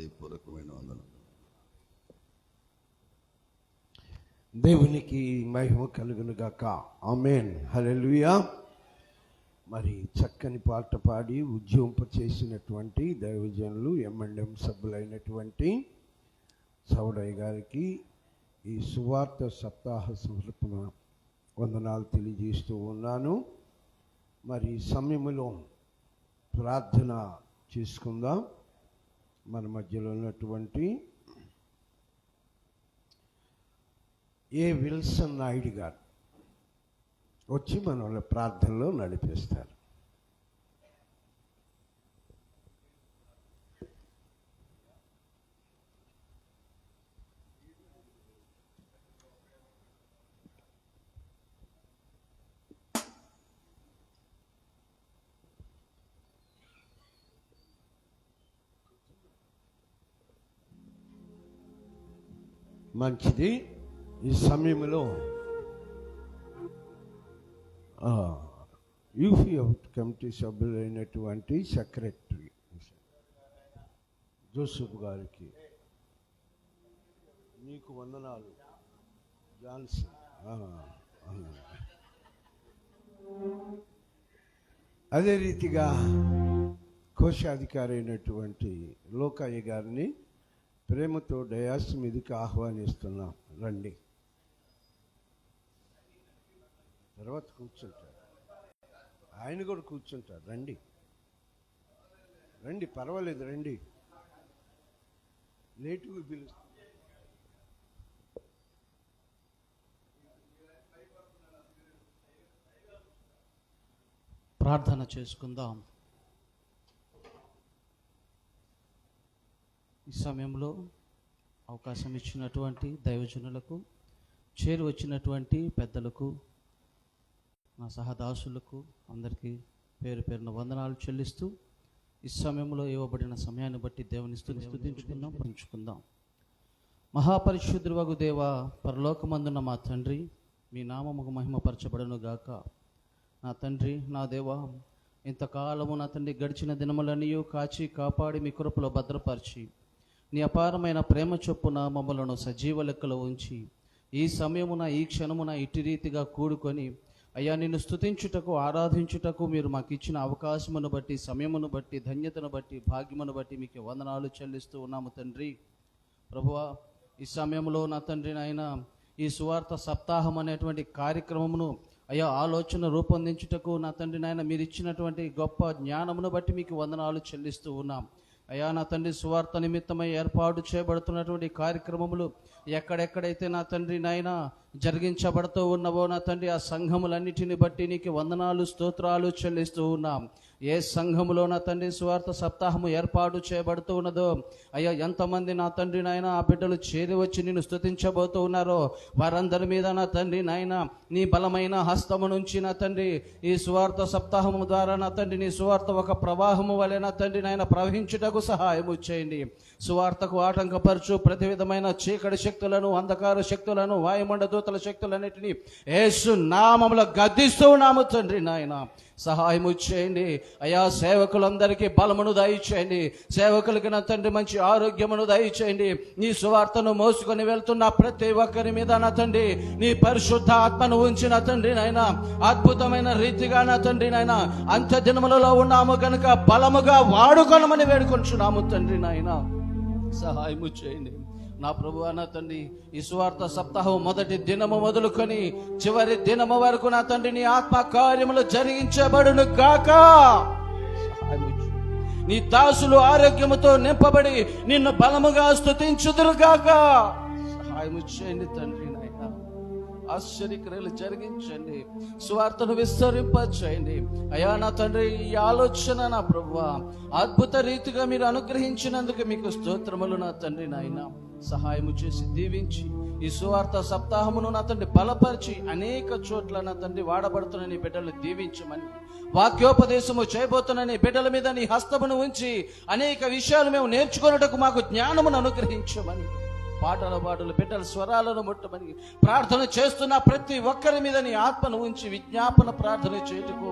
హృదయపూర్వకమైన వందనం. దేవునికి మహిమ కలుగును గాక. ఆమేన్, హల్లెలూయా. మరి చక్కని పాట పాడి ఉజ్జింప చేసినటువంటి దైవజనులు M&M సభ్యులైనటువంటి సౌడయ్య గారికి ఈ సువార్త సప్తాహ సమర్పణ వందనాలు తెలియజేస్తూ ఉన్నాను. మరి ఈ సమయంలో ప్రార్థన చేసుకుందాం. మన మధ్యలో ఉన్నటువంటి విల్సన్ నాయుడు గారు వచ్చి మన వాళ్ళ ప్రార్థనలో నడిపిస్తారు. మంచిది. ఈ సమయంలో యూపీఎఫ్ కమిటీ సభ్యులైనటువంటి సెక్రటరీ జోసెఫ్ గారికి నీకు వందనాలు. జాన్సన్ అదే రీతిగా కోశాధికారి అయినటువంటి లోకయ్య గారిని ప్రేమతో డయాస్ మీదకి ఆహ్వానిస్తున్నాం. రండి, తర్వాత కూర్చుంటారు. ఆయన కూడా కూర్చుంటారు. రండి రండి, పర్వాలేదు, రండి. లేటుగా పిలుస్తారు. ప్రార్థన చేసుకుందాం. ఈ సమయంలో అవకాశం ఇచ్చినటువంటి దైవజనులకు, చేరి వచ్చినటువంటి పెద్దలకు, నా సహదాసులకు అందరికీ పేరు పేరున వందనాలు చెల్లిస్తూ ఈ సమయంలో ఇవ్వబడిన సమయాన్ని బట్టి దేవుని స్తుతించుకుందాం, పంచుకుందాం. మహాపరిశుద్ధువగు దేవ, పరలోకమందున్న మా తండ్రి, మీ నామముకు మహిమపరచబడును గాక. నా తండ్రి, నా దేవా, ఇంతకాలము నా తండ్రి గడిచిన దినములన్నీ కాచి కాపాడి మీ కృపలో భద్రపరిచి నీ అపారమైన ప్రేమ చొప్పున మమ్మలను సజీవ లెక్కలో ఉంచి ఈ సమయమున ఈ క్షణమున ఇటు రీతిగా కూడుకొని అయ్యా నిన్ను స్తుతించుటకు, ఆరాధించుటకు మీరు మాకు ఇచ్చిన అవకాశమును బట్టి, సమయమును బట్టి, ధన్యతను బట్టి, భాగ్యమును బట్టి మీకు వందనాలు చెల్లిస్తూ ఉన్నాము తండ్రి. ప్రభువా, ఈ సమయంలో నా తండ్రి నాయన ఈ సువార్త సప్తాహం అనేటువంటి కార్యక్రమమును అయ్యా ఆలోచన రూపొందించుటకు నా తండ్రి నాయన మీరు ఇచ్చినటువంటి గొప్ప జ్ఞానమును బట్టి మీకు వందనాలు చెల్లిస్తూ ఉన్నాం. అయ్యా నా తండ్రి సువార్త నిమిత్తమై ఏర్పాటు చేయబడుతున్నటువంటి కార్యక్రమములు ఎక్కడెక్కడైతే నా తండ్రి నాయన జరిగించబడుతూ ఉన్నవో నా తండ్రి ఆ సంఘములన్నిటిని బట్టి నీకు వందనాలు, స్తోత్రాలు చెల్లిస్తూ ఉన్నాం. ఏ సంఘములో నా తండ్రి సువార్త సప్తాహము ఏర్పాటు చేయబడుతూ ఉన్నదో అయ్యా ఎంతమంది నా తండ్రి నాయన ఆ బిడ్డలు చేరి వచ్చి నిన్ను స్తుతించబోతూ ఉన్నారో వారందరి మీద నా తండ్రి నాయన నీ బలమైన హస్తము నుంచి నా తండ్రి ఈ సువార్త సప్తాహము ద్వారా నా తండ్రి నీ సువార్త ఒక ప్రవాహము వలె నా తండ్రి నాయన ప్రవహించుటకు సహాయము చేయండి. సువార్తకు ఆటంకపరచు ప్రతి విధమైన చీకటి శక్తులను, అంధకార శక్తులను, వాయుమండ దూతల శక్తులన్నిటినీ యేసు నామములో గద్దిస్తూ ఉన్నాము తండ్రి నాయన. సహాయము చేయండి అయ్యా. సేవకులందరికీ బలమును దయచేయండి. సేవకులకి నా తండ్రి మంచి ఆరోగ్యమును దయచేయండి. నీ సువార్తను మోసుకొని వెళ్తున్న ప్రతి ఒక్కరి మీద నా తండ్రి నీ పరిశుద్ధ ఆత్మను ఉంచి నా తండ్రి నాయన అద్భుతమైన రీతిగా నా తండ్రి నాయన అంత్య దినములలో ఉన్నాము కనుక బలముగా వాడుకొనమని వేడుకొంచున్నాము తండ్రి నాయన. సహాయము చేయండి నా ప్రభువా. నా తండ్రి ఈ సువార్త సప్తాహం మొదటి దినము మొదలుకొని చివరి దినము వరకు నా తండ్రి నీ ఆత్మ కార్యములు జరిగించబడును గాక. నీ దాసులు ఆరోగ్యముతో నింపబడి నిన్ను బలముగా స్తుతించుదురు గాక. సహాయము చేయండి తండ్రి నాయన. ఆశ్చర్యక్రియలు జరిగించండి, సువార్తను విస్తరింపచేయండి అయ్యా నా తండ్రి. ఈ ఆలోచన నా ప్రభువా అద్భుత రీతిగా మీరు అనుగ్రహించినందుకు మీకు స్తోత్రములు నా తండ్రి నాయన. సహాయము చేసి దీవించి ఈ సువార్త సప్తాహమును నా తండ్రి బలపరిచి అనేక చోట్ల నా తండ్రి వాడబడుతున్న నీ బిడ్డలు దీవించమని, వాక్యోపదేశము చేయబోతున్న నీ బిడ్డల మీద నీ హస్తమును ఉంచి అనేక విషయాలు మేము నేర్చుకున్నటకు మాకు జ్ఞానమును అనుగ్రహించమని, పాటల బిడ్డల స్వరాలను ముట్టమని, ప్రార్థన చేస్తున్న ప్రతి ఒక్కరి మీద నీ ఆత్మను ఉంచి విజ్ఞాపన ప్రార్థన చేయుటకు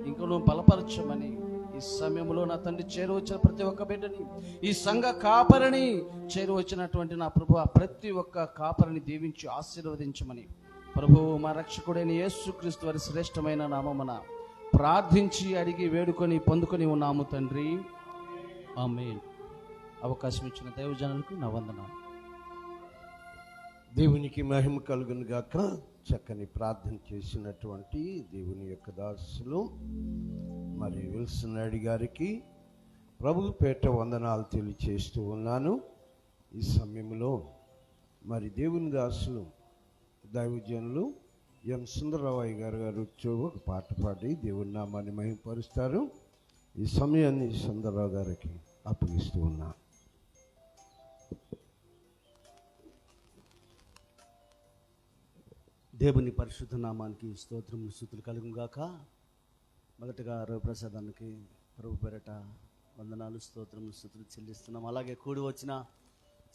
ఇంకను బలపరచమని ఈ ఈ సమయంలో నా తండ్రి చేరువచ్చిన ప్రతి ఒక్క బిడ్డని, ఈ సంఘ కాపరిని చేరువచ్చినటువంటి నా ప్రభు ప్రతి ఒక్క కాపరిని దీవించి ఆశీర్వదించమని ప్రభువు మా రక్షకుడైన యేసుక్రీస్తు వారి శ్రేష్టమైన నామమున ప్రార్థించి అడిగి వేడుకొని పొందుకొని ఉన్నాము తండ్రి, ఆమేన్. అవకాశం ఇచ్చిన దైవజనులకు నా వందనాలు. దేవునికి మహిమ కలుగును గాక. చక్కని ప్రార్థన చేసినటువంటి దేవుని యొక్క దాసులు మరి విల్సన్ నాయుడు గారికి ప్రభు పేట వందనాలు తెలియచేస్తూ ఉన్నాను. ఈ సమయంలో మరి దేవుని దాసులు దైవజనులు ఎం సుందరరావు గారు ఒక పాట పాడి దేవుని నామాన్ని మహిమపరుస్తారు. ఈ సమయాన్ని సుందరరావు గారికి అప్పగిస్తూ ఉన్నా. దేవుని పరిశుద్ధ నామానికి స్తోత్రం స్తుతులు కలుగుగాక. మొదటగా రవిప్రసాదానికి ప్రభు పేరట వందనాలు స్తోత్రం స్తుతులు చెల్లిస్తున్నాము. అలాగే కూడి వచ్చిన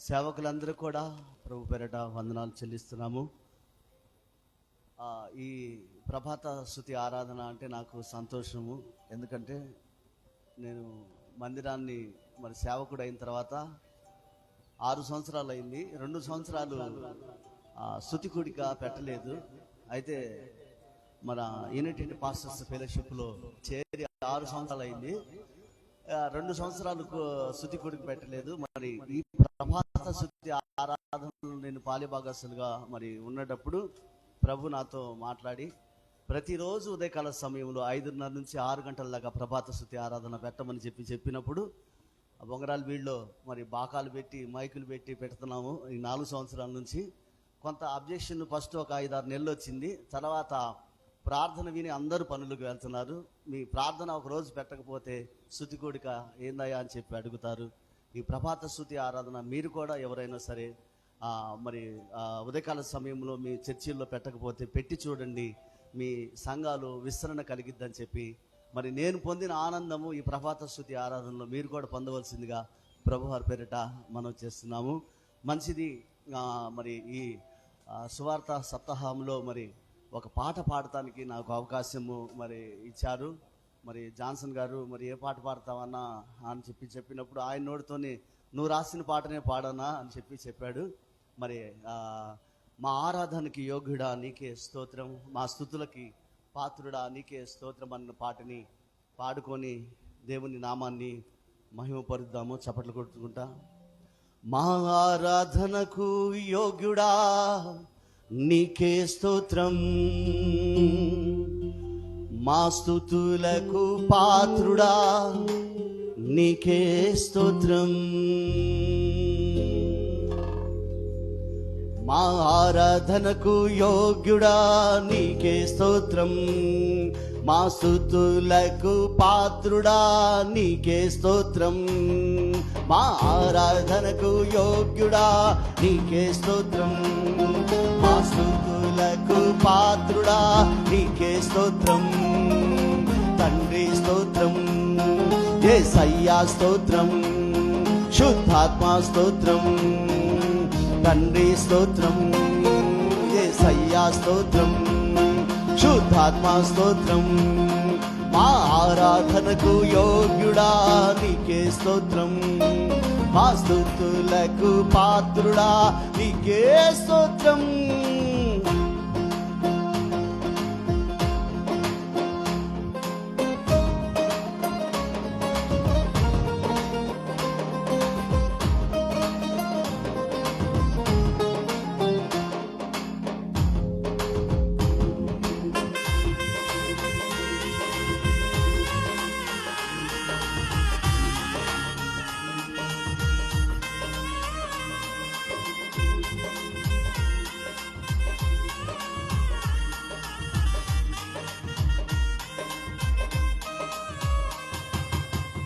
సేవకులందరూ కూడా ప్రభు పేరట వందనాలు చెల్లిస్తున్నాము. ఈ ప్రభాత స్తుతి ఆరాధన అంటే నాకు సంతోషము. ఎందుకంటే నేను మందిరాన్ని మరి సేవకుడు అయిన తర్వాత 6 సంవత్సరాలు అయింది. 2 సంవత్సరాలు స్తుతి కూడిక పెట్టలేదు. అయితే మన యూనిటెడ్ పాస్టర్స్ ఫెలోషిప్లో చేరి 6 సంవత్సరాలు అయింది. 2 సంవత్సరాలకు స్తుతి కూడిక పెట్టలేదు. మరి ఈ ప్రభాత స్తుతి ఆరాధనలో నేను పాలిభాగస్తులుగా మరి ఉన్నప్పుడు ప్రభు నాతో మాట్లాడి ప్రతిరోజు ఉదయకాల సమయంలో 5:30 నుంచి 6 గంటల దాకా ప్రభాత స్తుతి ఆరాధన పెట్టమని చెప్పినప్పుడు బొంగరాల వీళ్ళలో మరి బాకాలు పెట్టి మైకులు పెట్టి పెడుతున్నాము. ఈ 4 సంవత్సరాల నుంచి కొంత అబ్జెక్షన్ ఫస్ట్ ఒక 5-6 నెలలు వచ్చింది. తర్వాత ప్రార్థన విని అందరూ పనులకు వెళ్తున్నారు. మీ ప్రార్థన ఒక రోజు పెట్టకపోతే స్తుతి కూడిక ఏందయ్యా అని చెప్పి అడుగుతారు. ఈ ప్రభాత స్తుతి ఆరాధన మీరు కూడా ఎవరైనా సరే మరి ఉదయకాల సమయంలో మీ చర్చిల్లో పెట్టకపోతే పెట్టి చూడండి, మీ సంఘాలు విస్తరణ కలిగిద్దని చెప్పి మరి నేను పొందిన ఆనందము ఈ ప్రభాత స్తుతి ఆరాధనలో మీరు కూడా పొందవలసిందిగా ప్రభువారి పేరిట మనం చేస్తున్నాము. మంచిది. మరి ఈ సువార్త సప్తాహంలో మరి ఒక పాట పాడటానికి నాకు అవకాశము మరి ఇచ్చారు. మరి జాన్సన్ గారు మరి ఏ పాట పాడతావన్నా అని చెప్పినప్పుడు ఆయన నోటితోనే నువ్వు రాసిన పాటనే పాడనా అని చెప్పాడు. మరి మా ఆరాధనకి యోగ్యుడా నీకే స్తోత్రం, మా స్తుతులకి పాత్రుడా నీకే స్తోత్రం అన్న పాటని పాడుకొని దేవుని నామాన్ని మహిమపరుద్దాము. చప్పట్లు కొట్టుకుంటా. మా ఆరాధనకు యోగ్యుడా నీకే స్తోత్రం, మా స్తుతులకు పాత్రుడా నీకే స్తోత్రం, మా ఆరాధనకు యోగ్యుడా నీకే స్తోత్రం, మా స్తుతులకు పాత్రుడా నీకే స్తోత్రం, మా ఆరాధనకు యోగ్యుడా నీకే స్తోత్రం, మా స్తుతులకు పాత్రుడా నీకే స్తోత్రం. తండ్రి స్తోత్రం, యేసయ్యా స్తోత్రం, శుద్ధాత్మ స్తోత్రం, తండ్రి స్తోత్రం, యేసయ్యా స్తోత్రం, శుద్ధాత్మ స్తోత్రం. మా ఆరాధనకు యోగ్యుడా నీకే స్తోత్రం, మా స్తుతులకు పాత్రుడా నీకే స్తోత్రం.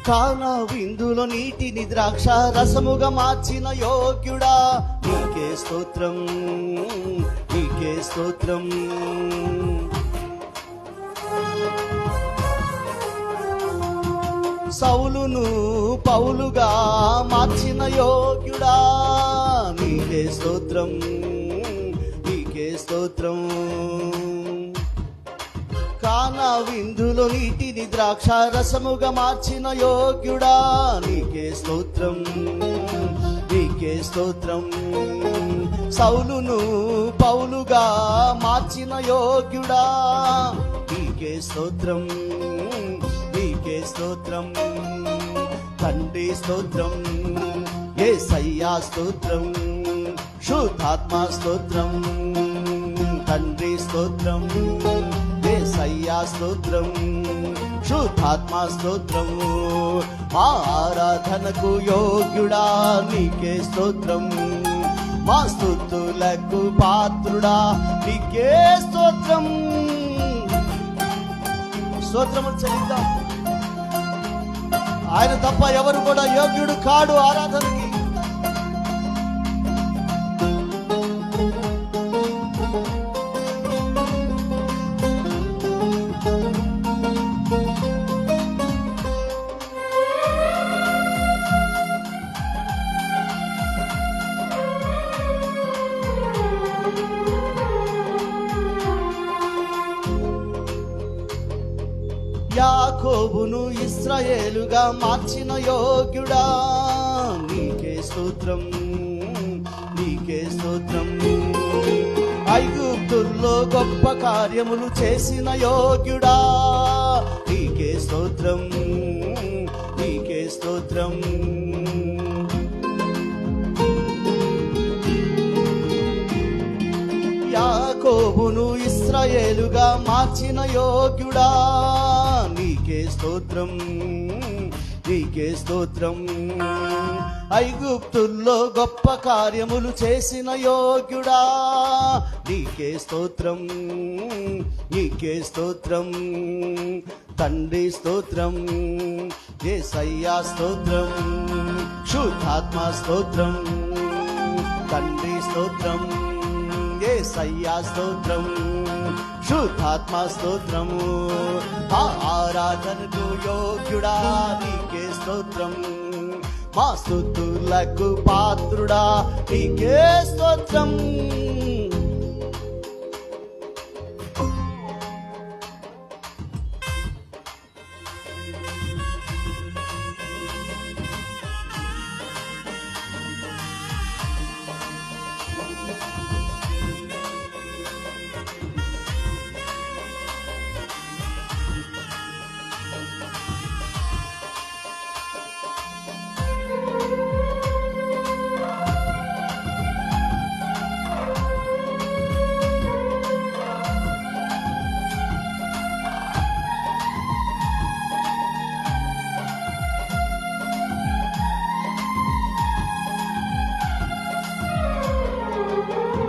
కానా విందులో నీటిని ద్రాక్ష రసముగా మార్చిన యోగ్యుడా నీకే స్తోత్రం, నీకే స్తోత్రం. సౌలును పౌలుగా మార్చిన యోగ్యుడా నీకే స్తోత్రం, నీకే స్తోత్రం. పాన విందులో నీటిని ద్రాక్ష రసముగా మార్చిన యోగ్యుడా నీకే స్తోత్రం, నీకే స్తోత్రం. సౌలును పౌలుగా మార్చిన యోగ్యుడా నీకే స్తోత్రం, నీకే స్తోత్రం. తండ్రి స్తోత్రం, యేసయ్యా స్తోత్రం, శుద్ధాత్మ స్తోత్రం. తండ్రి స్తోత్రం, యేసయ్యా స్తోత్రం, శుద్ధాత్మ స్తోత్రం. మా ఆరాధనకు యోగ్యుడా నీకే స్తోత్రం, మా స్తుతులకు పాత్రుడా నీకే స్తోత్రం. స్తోత్రములు చెల్లిద్దాం. ఆయన తప్ప ఎవరు కూడా యోగ్యుడు కాడు ఆరాధనకి. యాకోబును ఇశ్రాయేలుగా మార్చిన యోగ్యుడా నీకే స్తోత్రం, నీకే స్తోత్రం. ఐగుప్తుల్లో గొప్ప కార్యములు చేసిన యోగ్యుడా నీకే స్తోత్రం, నీకే స్తోత్రం. యాకోబును ఇశ్రాయేలుగా మార్చిన యోగ్యుడా నీకే స్తోత్రం, నీకే స్తోత్రం. ఐగుప్తుల్లో గొప్ప కార్యములు చేసిన యోగ్యుడా నీకే స్తోత్రం, నీకే స్తోత్రం. తండ్రి స్తోత్రం, యేసయ్యా స్తోత్రం, శుద్ధాత్మ స్తోత్రం. తండ్రి స్తోత్రం, యేసయ్యా స్తోత్రం, శుద్ధాత్మ స్తోత్రము. మా ఆరాధనకు యోగ్యుడా నీకే స్తోత్రం, మా స్తుతులకు పాత్రుడా నీకే స్తోత్రం.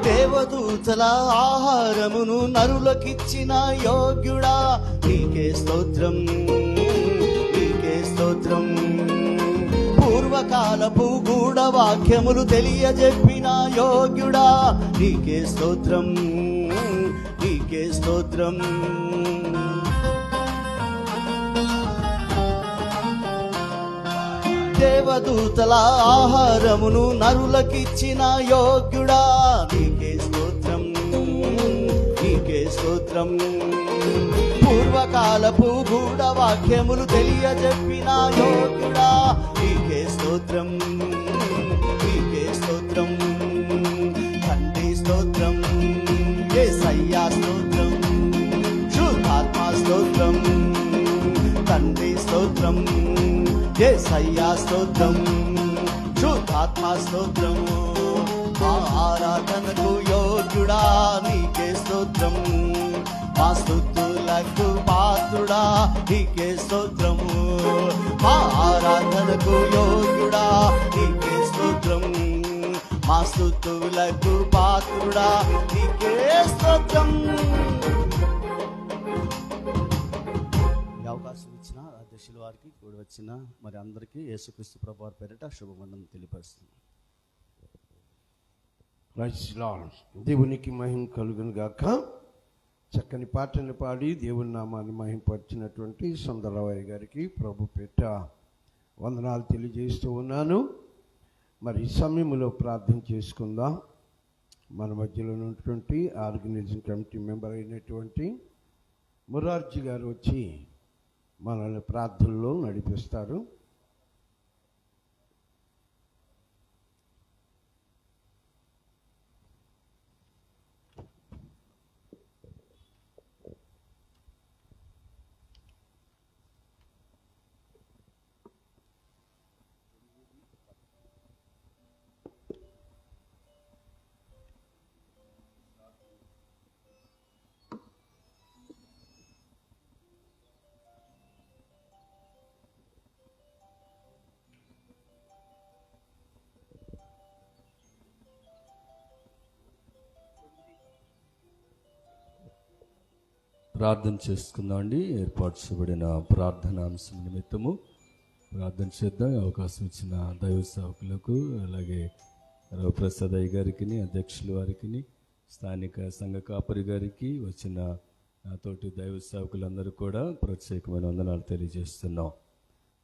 దేవదూతల ఆహారమును నరులకిచ్చిన యోగ్యుడా నీకే స్తోత్రం, నీకే స్తోత్రం. పూర్వకాలపు గూఢ వాక్యములు తెలియజెప్పిన యోగ్యుడా నీకే స్తోత్రం, నీకే స్తోత్రం. దేవదూతల ఆహారమును నరులకిచ్చిన యోగ్యుడా నీకే స్తోత్రం, నీకే స్తోత్రం. పూర్వకాలపు గూఢ వాక్యములు తెలియజెప్పిన యోగ్యుడా నీకే స్తోత్రం, నీకే స్తోత్రం. తండ్రి స్తోత్రం, యేసయ్యా స్తోత్రం, శుద్ధాత్మ స్తోత్రం. తండ్రి స్తోత్రం, యేసయ్యా స్తోత్రం, శుద్ధాత్మ స్తోత్రము. మా ఆరాధనకు యోగ్యుడా నీకే స్తోత్రం, మా స్తుతులకు పాత్రుడా నీకే స్తోత్రము. మా ఆరాధనకు యోగ్యుడా నీకే స్తోత్రం, మా స్తుతులకు పాత్రుడా నీకే స్తోత్రం. అవకాశం ఇచ్చిన అధ్యక్షుల వారికి కూడి వచ్చిన మరి అందరికీ యేసుక్రీస్తు ప్రభువారి పేరిట శుభవందనం తెలియపరుస్తుంది. Praise lord. దేవునికి మహిమ కలుగును గాక. చక్కని పాటను పాడి దేవుని నామాన్ని మహిమపరిచినటువంటి సుందరరావు గారికి ప్రభు పేట వందనాలు తెలియజేస్తూ ఉన్నాను. మరి ఈ సమయంలో ప్రార్థన చేసుకుందాం. మన మధ్యలో ఉన్నటువంటి ఆర్గనైజింగ్ కమిటీ మెంబర్ అయినటువంటి మురార్జీ గారు వచ్చి మనల్ని ప్రార్థనలో నడిపిస్తారు. ప్రార్థన చేసుకుందాం అండి. ఏర్పాటు చేయబడిన ప్రార్థనాంశం నిమిత్తము ప్రార్థన చేద్దాం. అవకాశం ఇచ్చిన దైవ సేవకులకు, అలాగే రవిప్రసాద్ అయ్య గారికి, అధ్యక్షుల వారికి, స్థానిక సంఘ కాపరి గారికి, వచ్చిన నాతోటి దైవ సేవకులందరూ కూడా ప్రత్యేకమైన వందనాలు తెలియజేస్తున్నాం.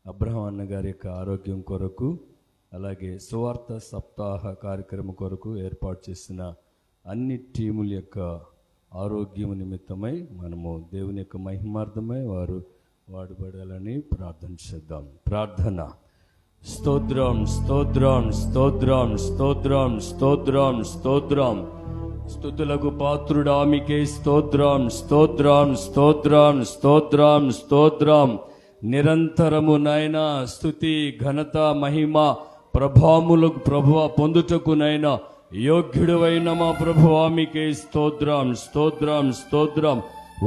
అబ్రహాం అన్న గారి యొక్క ఆరోగ్యం కొరకు, అలాగే సువార్త సప్తాహ కార్యక్రమం కొరకు ఏర్పాటు చేసిన అన్ని టీముల యొక్క ఆరోగ్యం నిమిత్తమై మనము దేవుని యొక్క మహిమార్థమై వారు వాడబడాలని ప్రార్థన చేద్దాం. ప్రార్థన. స్తోత్రం స్తోత్రం స్తోత్రం స్తోత్రం స్తోత్రం స్తోత్రం. స్తుతులకు పాత్రుడా మీకే స్తోత్రం స్తోత్రం స్తోత్రం స్తోత్రం స్తోత్రం. నిరంతరము నాయనా స్తుతి ఘనత మహిమ ప్రభావములకు ప్రభువ పొందుటకు నాయనా యోగ్యుడవైన మా ప్రభువా మీకే స్తోత్రం స్తోత్రం స్తోత్రం.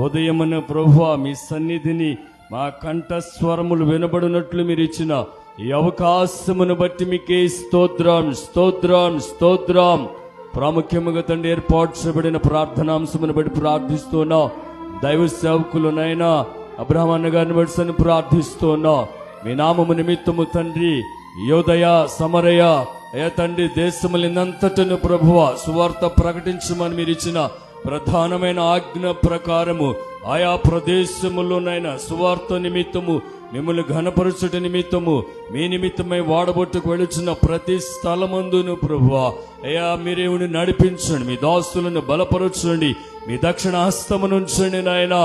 ఉదయమున ప్రభువా మీ సన్నిధిని మా కంఠస్వరములు వినబడినట్లు మీరు ఇచ్చిన ఈ అవకాశమును బట్టి మీకే స్తోత్రం స్తోత్రం స్తోత్రం. ప్రాముఖ్యముగా తండ్రి ఏర్పాటు చేయబడిన ప్రార్థనాంశమును బట్టి ప్రార్థిస్తున్నా. దైవ సేవకులనైనా అబ్రహాం అన్న గారిని బట్టి ప్రార్థిస్తున్నా. మీ నామము నిమిత్తము తండ్రి యోదయ సమరయ ఏ తండ్రి దేశములంతటను ప్రభువ సువార్త ప్రకటించమని మీరు ఇచ్చిన ప్రధానమైన ఆజ్ఞ ప్రకారము ఆయా ప్రదేశములోనైనా సువార్త నిమిత్తము మిమ్మల్ని ఘనపరచుట నిమిత్తము మీ నిమిత్తమై వాడబొట్టుకు వెళుచున్న ప్రతి స్థలమందును ప్రభువా అయ్యా మీరేవుని నడిపించండి, మీ దాసులను బలపరచండి, మీ దక్షిణ హస్తమును ఉంచండి నాయన.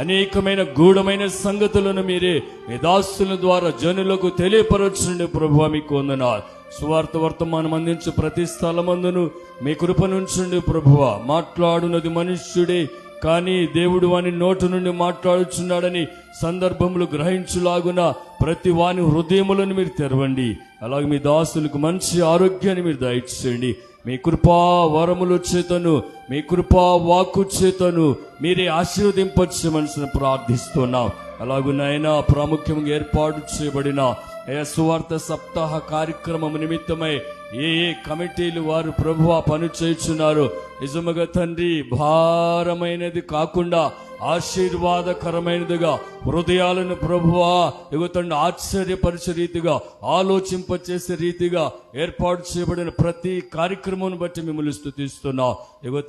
అనేకమైన గూఢమైన సంగతులను మీరే మీ దాసుల ద్వారా జనులకు తెలియపరచండి ప్రభువా. మీకు వందనాలు. సువార్త వర్తమానం అందించే ప్రతి స్థలమందును మీ కృపనుంచండి ప్రభువా. మాట్లాడునది మనుష్యుడే, కానీ దేవుడు వాని నోటు నుండి మాట్లాడుచున్నాడని సందర్భములు గ్రహించులాగున ప్రతి వాని హృదయములను మీరు తెరవండి. అలాగే మీ దాసులకు మంచి ఆరోగ్యాన్ని మీరు దయచేయండి. మీ కృపా వరముల చేతను, మీ కృపా వాక్కు చేతను మీరే ఆశీర్వదింపచ్చమని ప్రార్థిస్తున్నాం. అలాగే నాయన ప్రాముఖ్యంగా ఏర్పాటు చేయబడిన సువార్త సప్తాహ కార్యక్రమం నిమిత్తమై ఏ కమిటీలు వారు ప్రభువా పని చేయుచున్నారు నిజముగా తండ్రి భారమైనది కాకుండా ఆశీర్వాదకరమైనదిగా హృదయాలను ప్రభువా తండ్రి ఆశ్చర్యపరిచే రీతిగా ఆలోచింపచేసే రీతిగా ఏర్పాటు చేయబడిన ప్రతి కార్యక్రమం బట్టి మిమ్మల్ని స్తుతిస్తున్నా.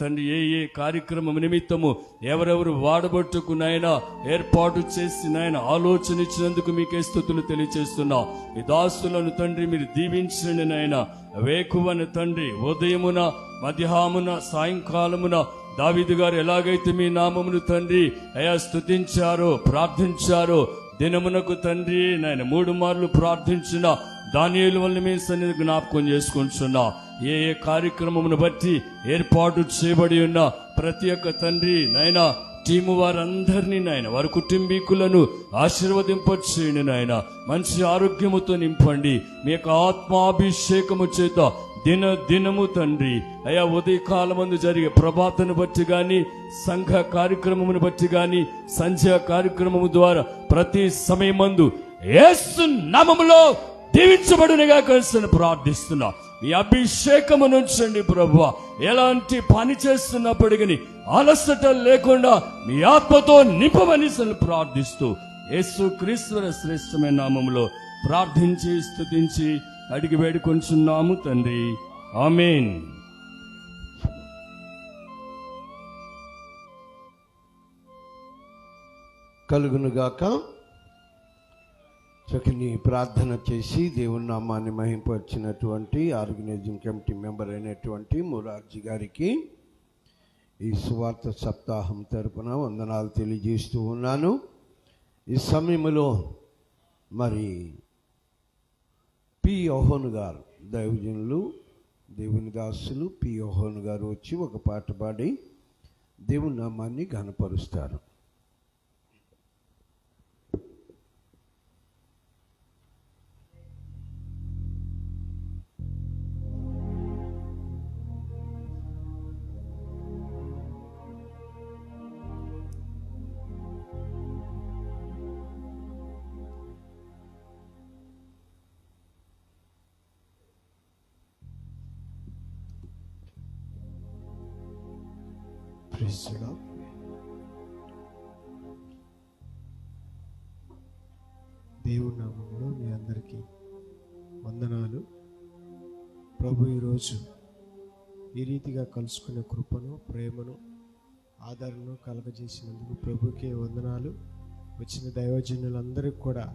తండ్రి ఏ కార్యక్రమం నిమిత్తము ఎవరెవరు వాడబట్టుకునైనా ఏర్పాటు చేసి నాయన ఆలోచన ఇచ్చినందుకు మీకే స్తుతులు తెలియజేస్తున్నా. ఈ దాసులను తండ్రి మీరు దీవించండి నాయన. వేకువన తండ్రి ఉదయమున మధ్యాహ్నమున సాయంకాలమున దావీదు గారు ఎలాగైతే మీ నామమును తండ్రి అయా స్తుతించారో ప్రార్థించారో దినమునకు తండ్రి నాయన 3 మార్లు ప్రార్థించిన దానియేలు వల్ల మీ సన్నిధి జ్ఞాపకం చేసుకుంటున్నా. ఏ కార్యక్రమమును బట్టి ఏర్పాటు చేయబడి ఉన్న ప్రతి ఒక్క తండ్రి నాయన టీము వారందరినీ నాయన వారి కుటుంబీకులను ఆశీర్వదింపచేయండి నాయన. మంచి ఆరోగ్యముతో నింపండి. మీ యొక్క ఆత్మాభిషేకము చేత దినము తండ్రి అయా ఉదయకాలమందు జరిగే ప్రభాతను బట్టి గాని సంఘ కార్యక్రమమును బట్టి గాని సంధ్య కార్యక్రమము ద్వారా ప్రతి సమయమందు యేసు నామములో దీవించబడునుగా కలిసి ప్రార్థిస్తున్నా. మీ అభిషేకము నుంచండి ప్రభువా. ఎలాంటి పని చేస్తున్నప్పటికీ అలసట లేకుండా మీ ఆత్మతో నింపమని ప్రార్థిస్తూ యేసు క్రీస్తు శ్రేష్టమైన నామములో ప్రార్థించి స్తుతించి అడిగి వేడుకొంచున్నాము తండ్రి. ఆమేన్. కలుగునుగాక. చక్కని ప్రార్థన చేసి దేవుని నామాన్ని మహింపరిచినటువంటి ఆర్గనైజింగ్ కమిటీ మెంబర్ అయినటువంటి మురార్జీ గారికి ఈ సువార్త సప్తాహం తరపున వందనాలు తెలియజేస్తూ ఉన్నాను. ఈ సమయంలో మరి పి యోహోను గారు, దైవజనులు, దేవుని దాసులు పి యోహోను గారు వచ్చి ఒక పాట పాడి దేవుని నామాన్ని ఘనపరుస్తారు. దేవుని నామంలో మీ అందరికీ వందనాలు. ప్రభు ఈరోజు ఈ రీతిగా కలుసుకునే కృపను, ప్రేమను, ఆదరణను కలగజేసినందుకు ప్రభుకే వందనాలు. వచ్చిన దైవజనులందరికీ కూడా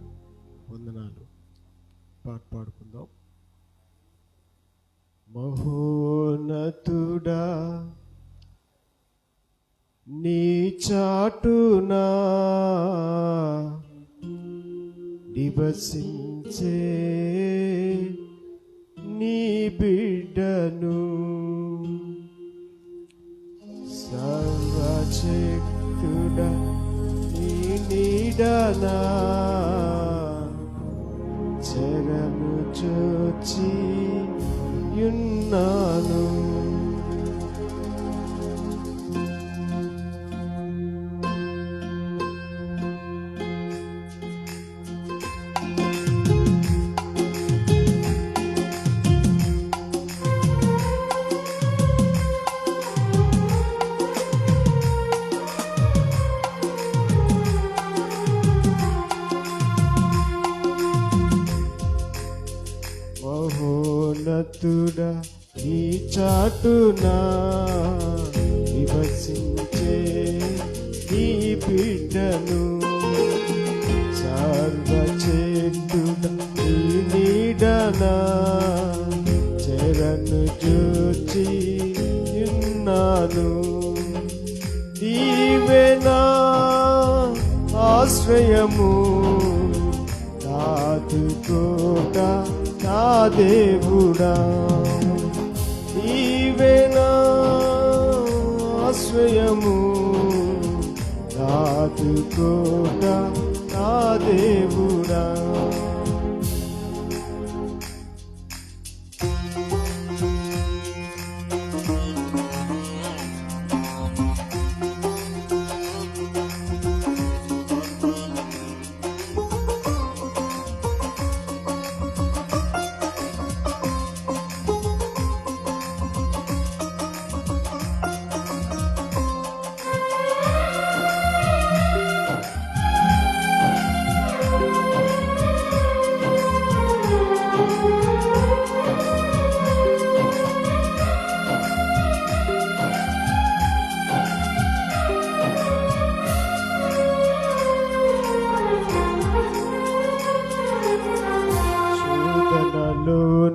వందనాలు. పాట పాడుకుందాం. మహోన్నతుడా నీ చాటునా నివసించే నీ బిడ్డను సర్వశక్తుడా నీ నీడనా చెరను చూచి యున్నాను. మహోన్నతుడా నీ చాటునా నివసించే నీ బిడ్డను సర్వశక్తుడా నీ నీడనా చెరను చూచి ఉన్నాను. నీవే నా ఆశ్రయము, ఆదుకోక నా దేవుడా. నీవే నా ఆశ్రయము, ఆదుకోక నా దేవుడా.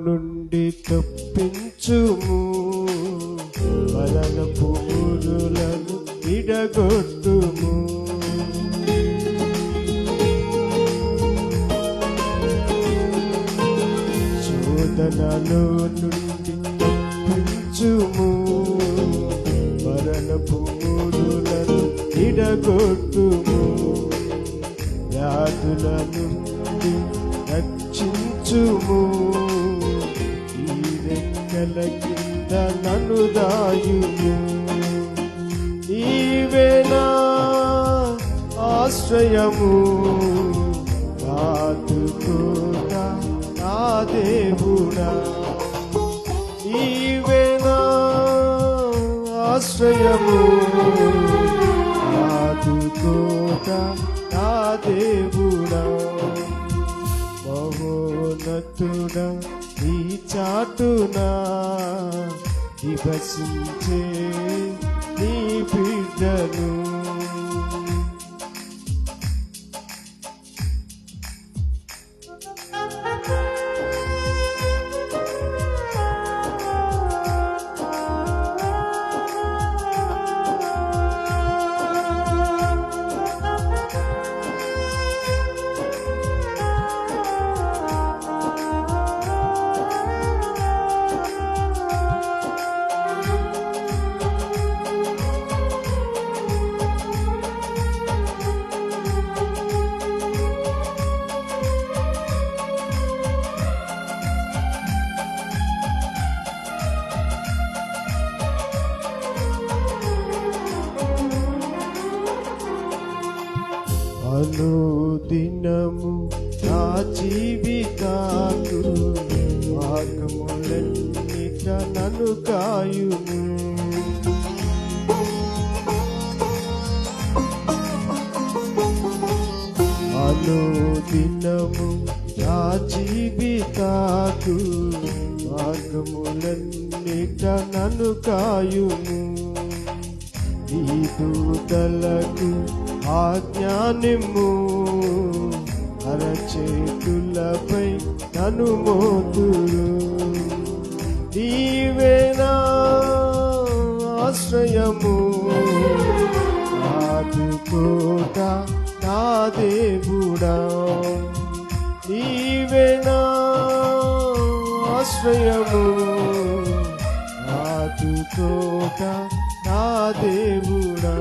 నుండి తప్పించుము, మరణపు ఊరులను విడగొట్టుము. శోధనలో నుండి తప్పించుము, మరణపు ఊరులను విడగొట్టుము. వ్యాధుల నుండి రక్షించుము, ఈ రెక్కల కింద నన్ను దాయుము. నీవే నా ఆశ్రయము, ఆదుకోక నా దేవుడా. నీవే నా ఆశ్రయము, ఆదుకోక నా దేవుడా. మహోన్నతుడా నీ చాటునా నివసించే నీ బిడ్డను అనుదినము నా జీవితాలు మార్గములన్నిట నన్ను కాయుము. అనుదినము నా జీవితాలు మార్గములన్నిట నన్ను కాయుము. నీ దూతలకు ఆజ్ఞానిమ్ము, అరచేతులపై నన్ను మోతురు. నీవే నా ఆశ్రయము, ఆదుకోట నా దేవుడా. నీవే నా ఆశ్రయము, ఆదుకోట నా దేవుడా.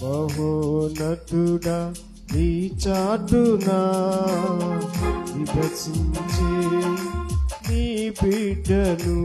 మహోన్నతుడా నీ చాటునా నివసించే నీ బిడ్డను.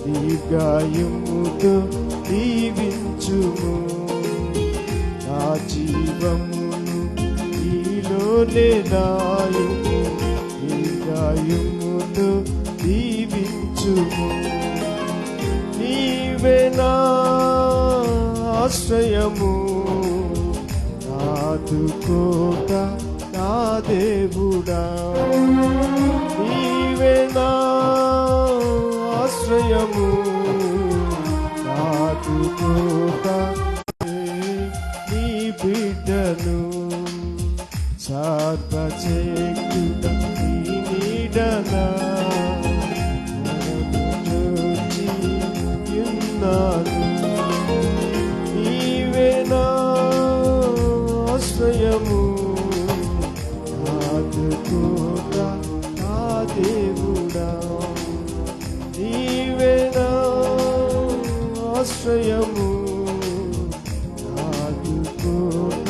దీర్ఘాయుముతో దీవించుము, నా జీవమును నీలోనే దాయుము. దీర్ఘాయుముతో దీవించుము, నీవే నా ఆశ్రయము, ఆదుకోట నా దేవుడా. నీవే నా ఆశ్రయము, ఆదుకోట నీ బిడ్డను. సర్వశక్తుడ నీ నీడనా చూచి ఉన్నాను. నీవే నా ఆశ్రయము, ఆదుకోట నా దేవుడా. నీవే నా ఆశ్రయము, ఆదుకోట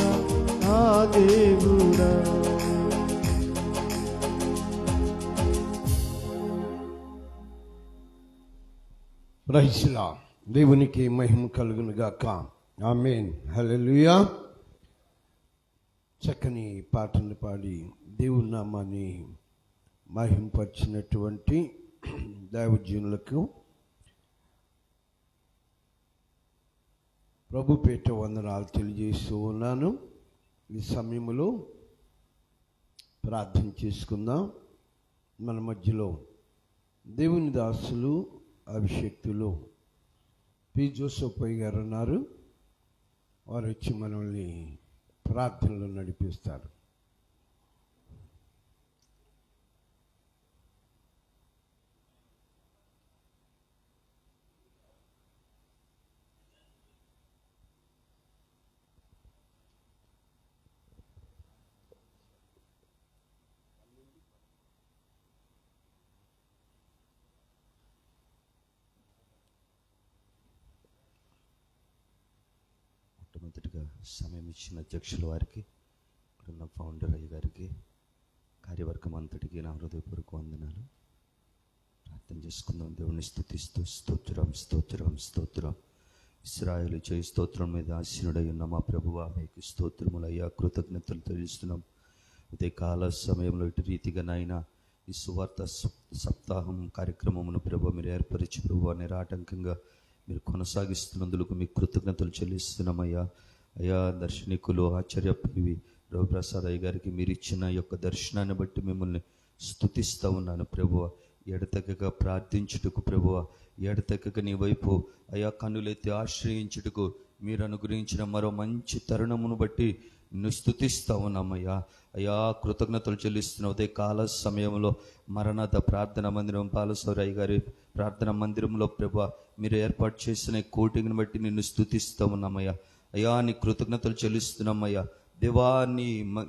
నా దేవుడా. Praise the lord. దేవునికి మహిమ కలుగును గాక. ఆమేన్. హల్లెలూయా. చక్కని పాటలు పాడి దేవుని నామాన్ని మహింపరిచినటువంటి దైవజనులకు ప్రభుపేట వందనాలు తెలియజేస్తూ ఉన్నాను. ఈ సమయంలో ప్రార్థన చేసుకుందాం. మన మధ్యలో దేవుని దాసులు అభిషేక్తులు పి. జోసఫ్ గారు ఉన్నారు. వారు వచ్చి మనల్ని ప్రార్థనలో నడిపిస్తారు. మొట్టమొదటిగా సమయం ఇచ్చిన అధ్యక్షుల వారికి, ఇక్కడున్న ఫౌండర్ అయ్య గారికి, కార్యవర్గం అంతటికి నా హృదయపూర్వక వందనాలు. ప్రార్థన చేసుకుందాం. దేవుని స్తుతిస్తూ స్తోత్రం స్తోత్రం స్తోత్రం. ఇశ్రాయేలు చేయి స్తోత్రం మీద ఆసీనుడై ఉన్న మా ప్రభువా, మీకు స్తోత్రములయ్యా, కృతజ్ఞతలు తెలుస్తున్నాం. ఉదయ కాల సమయంలో ఇటు రీతిగా నాయన ఈ సువార్త సప్తాహం కార్యక్రమమును ప్రభు మీరు ఏర్పరిచి ప్రభు నిరాటంకంగా మీరు కొనసాగిస్తున్నందుకు మీకు కృతజ్ఞతలు చెల్లిస్తున్నామయ్యా. అయ్యా, దర్శనికులు ఆశ్చర్యపోయి రవిప్రసాద్ అయ్య గారికి మీరు ఇచ్చిన యొక్క దర్శనాన్ని బట్టి మిమ్మల్ని స్తుతిస్తూ ఉన్నాను ప్రభువ. ఎడతెగక ప్రార్థించుటకు ప్రభువ, ఎడతెగక నీ వైపు అయ్యా కన్నులెత్తి ఆశ్రయించుటకు మీరు అనుగ్రహించిన మరో మంచి తరుణమును బట్టి నిన్ను స్తుతిస్తా ఉన్నామయ్యా. అయ్యా కృతజ్ఞతలు చెల్లిస్తున్న ఉదయ కాల సమయంలో మరణాత ప్రార్థన మందిరం బాలసౌరయ్య గారి ప్రార్థన మందిరంలో ప్రభా మీరు ఏర్పాటు చేసిన కోటింగ్ని బట్టి నిన్ను స్తుతిస్తా ఉన్నామయ్యా. అయ్యా నీ కృతజ్ఞతలు చెల్లిస్తున్నామయ్యా. దేవా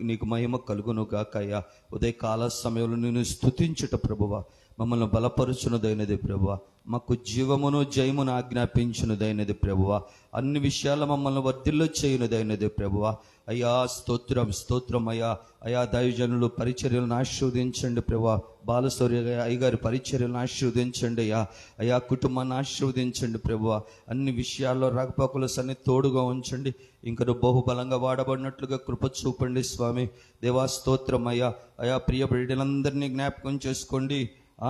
నీకు మహిమ కలుగును గాక. అయ్యా ఉదయ కాల సమయంలో నిన్ను స్తుతించుట ప్రభువా మమ్మల్ని బలపరుచున్నదైనది ప్రభువా, మాకు జీవమును జయమును ఆజ్ఞాపించున్నదైనది ప్రభువా, అన్ని విషయాల మమ్మల్ని వర్ధిల్లో చేయునదైనది ప్రభువా. అయ్యా స్తోత్రం స్తోత్రం అయ్యా. అయా దైవజనులు పరిచర్యలను ఆశీర్వదించండి ప్రభా. బాలశౌర్య అయ్యగారి పరిచర్యలను ఆశీర్వదించండి అయ్యా. అయా కుటుంబాన్ని ఆశీర్వదించండి ప్రభువా. అన్ని విషయాల్లో రాకపోకల సన్ని తోడుగా ఉంచండి. ఇంకను బహుబలంగా వాడబడినట్లుగా కృప చూపండి స్వామి. దేవా స్తోత్రం అయ్యా. అయా ప్రియ బిడ్డలందరినీ జ్ఞాపకం చేసుకోండి,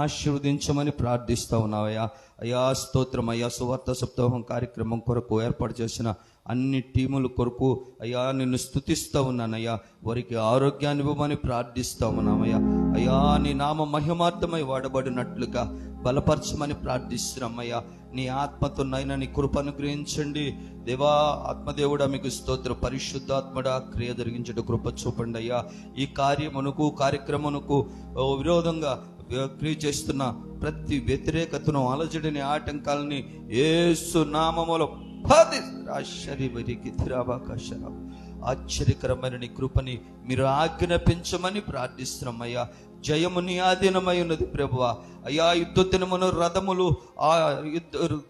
ఆశీర్వదించమని ప్రార్థిస్తా ఉన్నావయ్యా. అయా స్తోత్రం అయ్యా. సువార్త సప్తాహం కార్యక్రమం కొరకు ఏర్పాటు చేసిన అన్ని టీముల కొరకు అయ్యా నిన్ను స్తుతిస్తూ ఉన్నానయ్యా. వారికి ఆరోగ్యాన్ని ఇవ్వమని ప్రార్థిస్తా ఉన్నామయ్యా. అయ్యా నీ నామ మహిమార్థమై వాడబడినట్లుగా బలపరచమని ప్రార్థిస్తున్నామయ్యా. నీ ఆత్మతో నైనా నీ కృపను గ్రహించండి దేవా. ఆత్మదేవుడా మీకు స్తోత్ర. పరిశుద్ధాత్మడా క్రియ జరిగించడం కృప చూపండి అయ్యా. ఈ కార్యక్రమమునకు విరోధంగా క్రియ చేస్తున్న ప్రతి వ్యతిరేకతను అలజడిని ఆటంకాలని యేసు నామములో ఆశ్చర్యకరమైన నీ కృపని మీరు ఆజ్ఞాపించమని ప్రార్థిస్తున్నామయ్యా. జయము నీ ఆధీనమై ఉన్నది ప్రభువా. అయ్యా యుద్ధ దినమును రథములు ఆ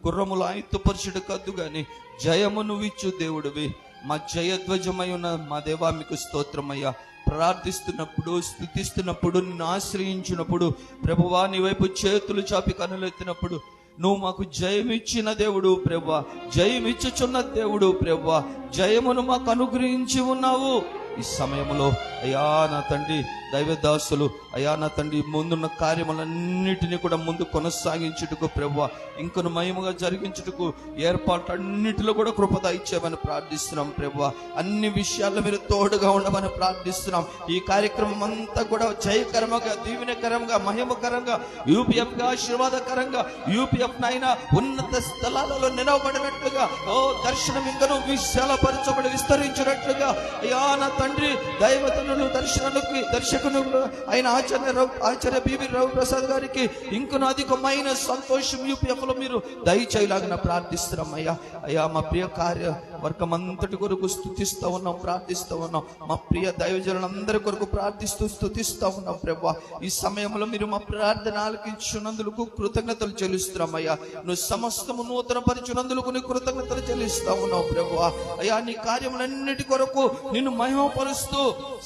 గుర్రములు ఆయుధపరచుడు కద్దు గాని జయము నువ్వు ఇచ్చు దేవుడివి. మా జయధ్వజమై ఉన్న మా దేవా మీకు స్తోత్రమయ్యా. ప్రార్థిస్తున్నప్పుడు స్తుతిస్తున్నప్పుడు నిన్ను ఆశ్రయించినప్పుడు ప్రభువా నీ వైపు చేతులు చాపి కనులెత్తినప్పుడు నువ్వు మాకు జయమిచ్చిన దేవుడు ప్రభువా, జయమిచ్చుచున్న దేవుడు ప్రభువా, జయమును మాకు అనుగ్రహించి ఉన్నావు. ఈ సమయంలో అయ్యా నా తండ్రి దైవదాసులు అయ్యా నా తండ్రి ముందున్న కార్యములన్నిటినీ కూడా ముందు కొనసాగించుటకు ప్రభువా ఇంకొన మహిమగా జరిగించుటకు ఏర్పాట్లన్నిటిలో కూడా కృపద ఇచ్చేమని ప్రార్థిస్తున్నాం ప్రభువా. అన్ని విషయాల్లో మీరు తోడుగా ఉండమని ప్రార్థిస్తున్నాం. ఈ కార్యక్రమం అంతా కూడా జయకరంగా దీవెనకరంగా మహిమకరంగా యూపీఎఫ్గా ఆశీర్వాదకరంగా యూపీఎఫ్ నైనా ఉన్నత స్థలాలలో నిలవబడినట్లుగా దర్శనం ఇంకను విశాలపరచబడి విస్తరించినట్లుగా అయ్యా నా తండ్రి దైవతనులు దర్శకులు అయిన ఆచార్య బిబి రావు ప్రసాద్ గారికి ఇంకొన అధికమైన సంతోషం యూపీఎఫ్ లో మీరు దయచేయలాగిన ప్రార్థిస్తున్నాం అయ్యా. అయ్యా మా ప్రియ కార్యవర్గం అంతటి కొరకు స్తుతిస్తూ ఉన్నాం, ప్రార్థిస్తూ ఉన్నాం. మా ప్రియ దైవజనులందరి కొరకు ప్రార్థిస్తూ స్తుతిస్తూ ఉన్నాం ప్రభువా. ఈ సమయంలో మీరు మా ప్రార్థన ఆలకించినందుకు కృతజ్ఞతలు చెల్లిస్తున్నాం అయ్యా. నువ్వు సమస్తము నూతన పరిచినందుకు నీ కృతజ్ఞతలు చెల్లిస్తా ఉన్నావు ప్రభువా. అయ్యా నీ కార్యములన్నిటి కొరకు నిన్ను మహిమపరుస్తూ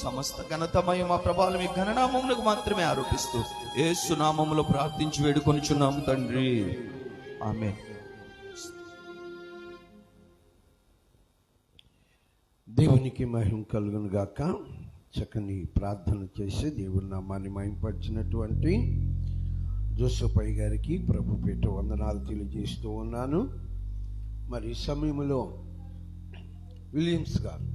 సమస్త ఘనత మహిమ ప్రభావం మీ ఘననామములకు మాత్రమే ఆరోపిస్తూ యేసు నామములో ప్రార్థించి వేడుకొనిచున్నాము తండ్రి, ఆమేన్. దేవునికి మహిమ కలుగును గాక. చక్కని ప్రార్థన చేసి దేవుని నామాన్ని మహిమపరిచినటువంటి జోసెఫ్ అయ్య గారికి ప్రభు పేట వందనాలు తెలియజేస్తూ ఉన్నాను. మరి ఈ సమయంలో విలియమ్స్ గారు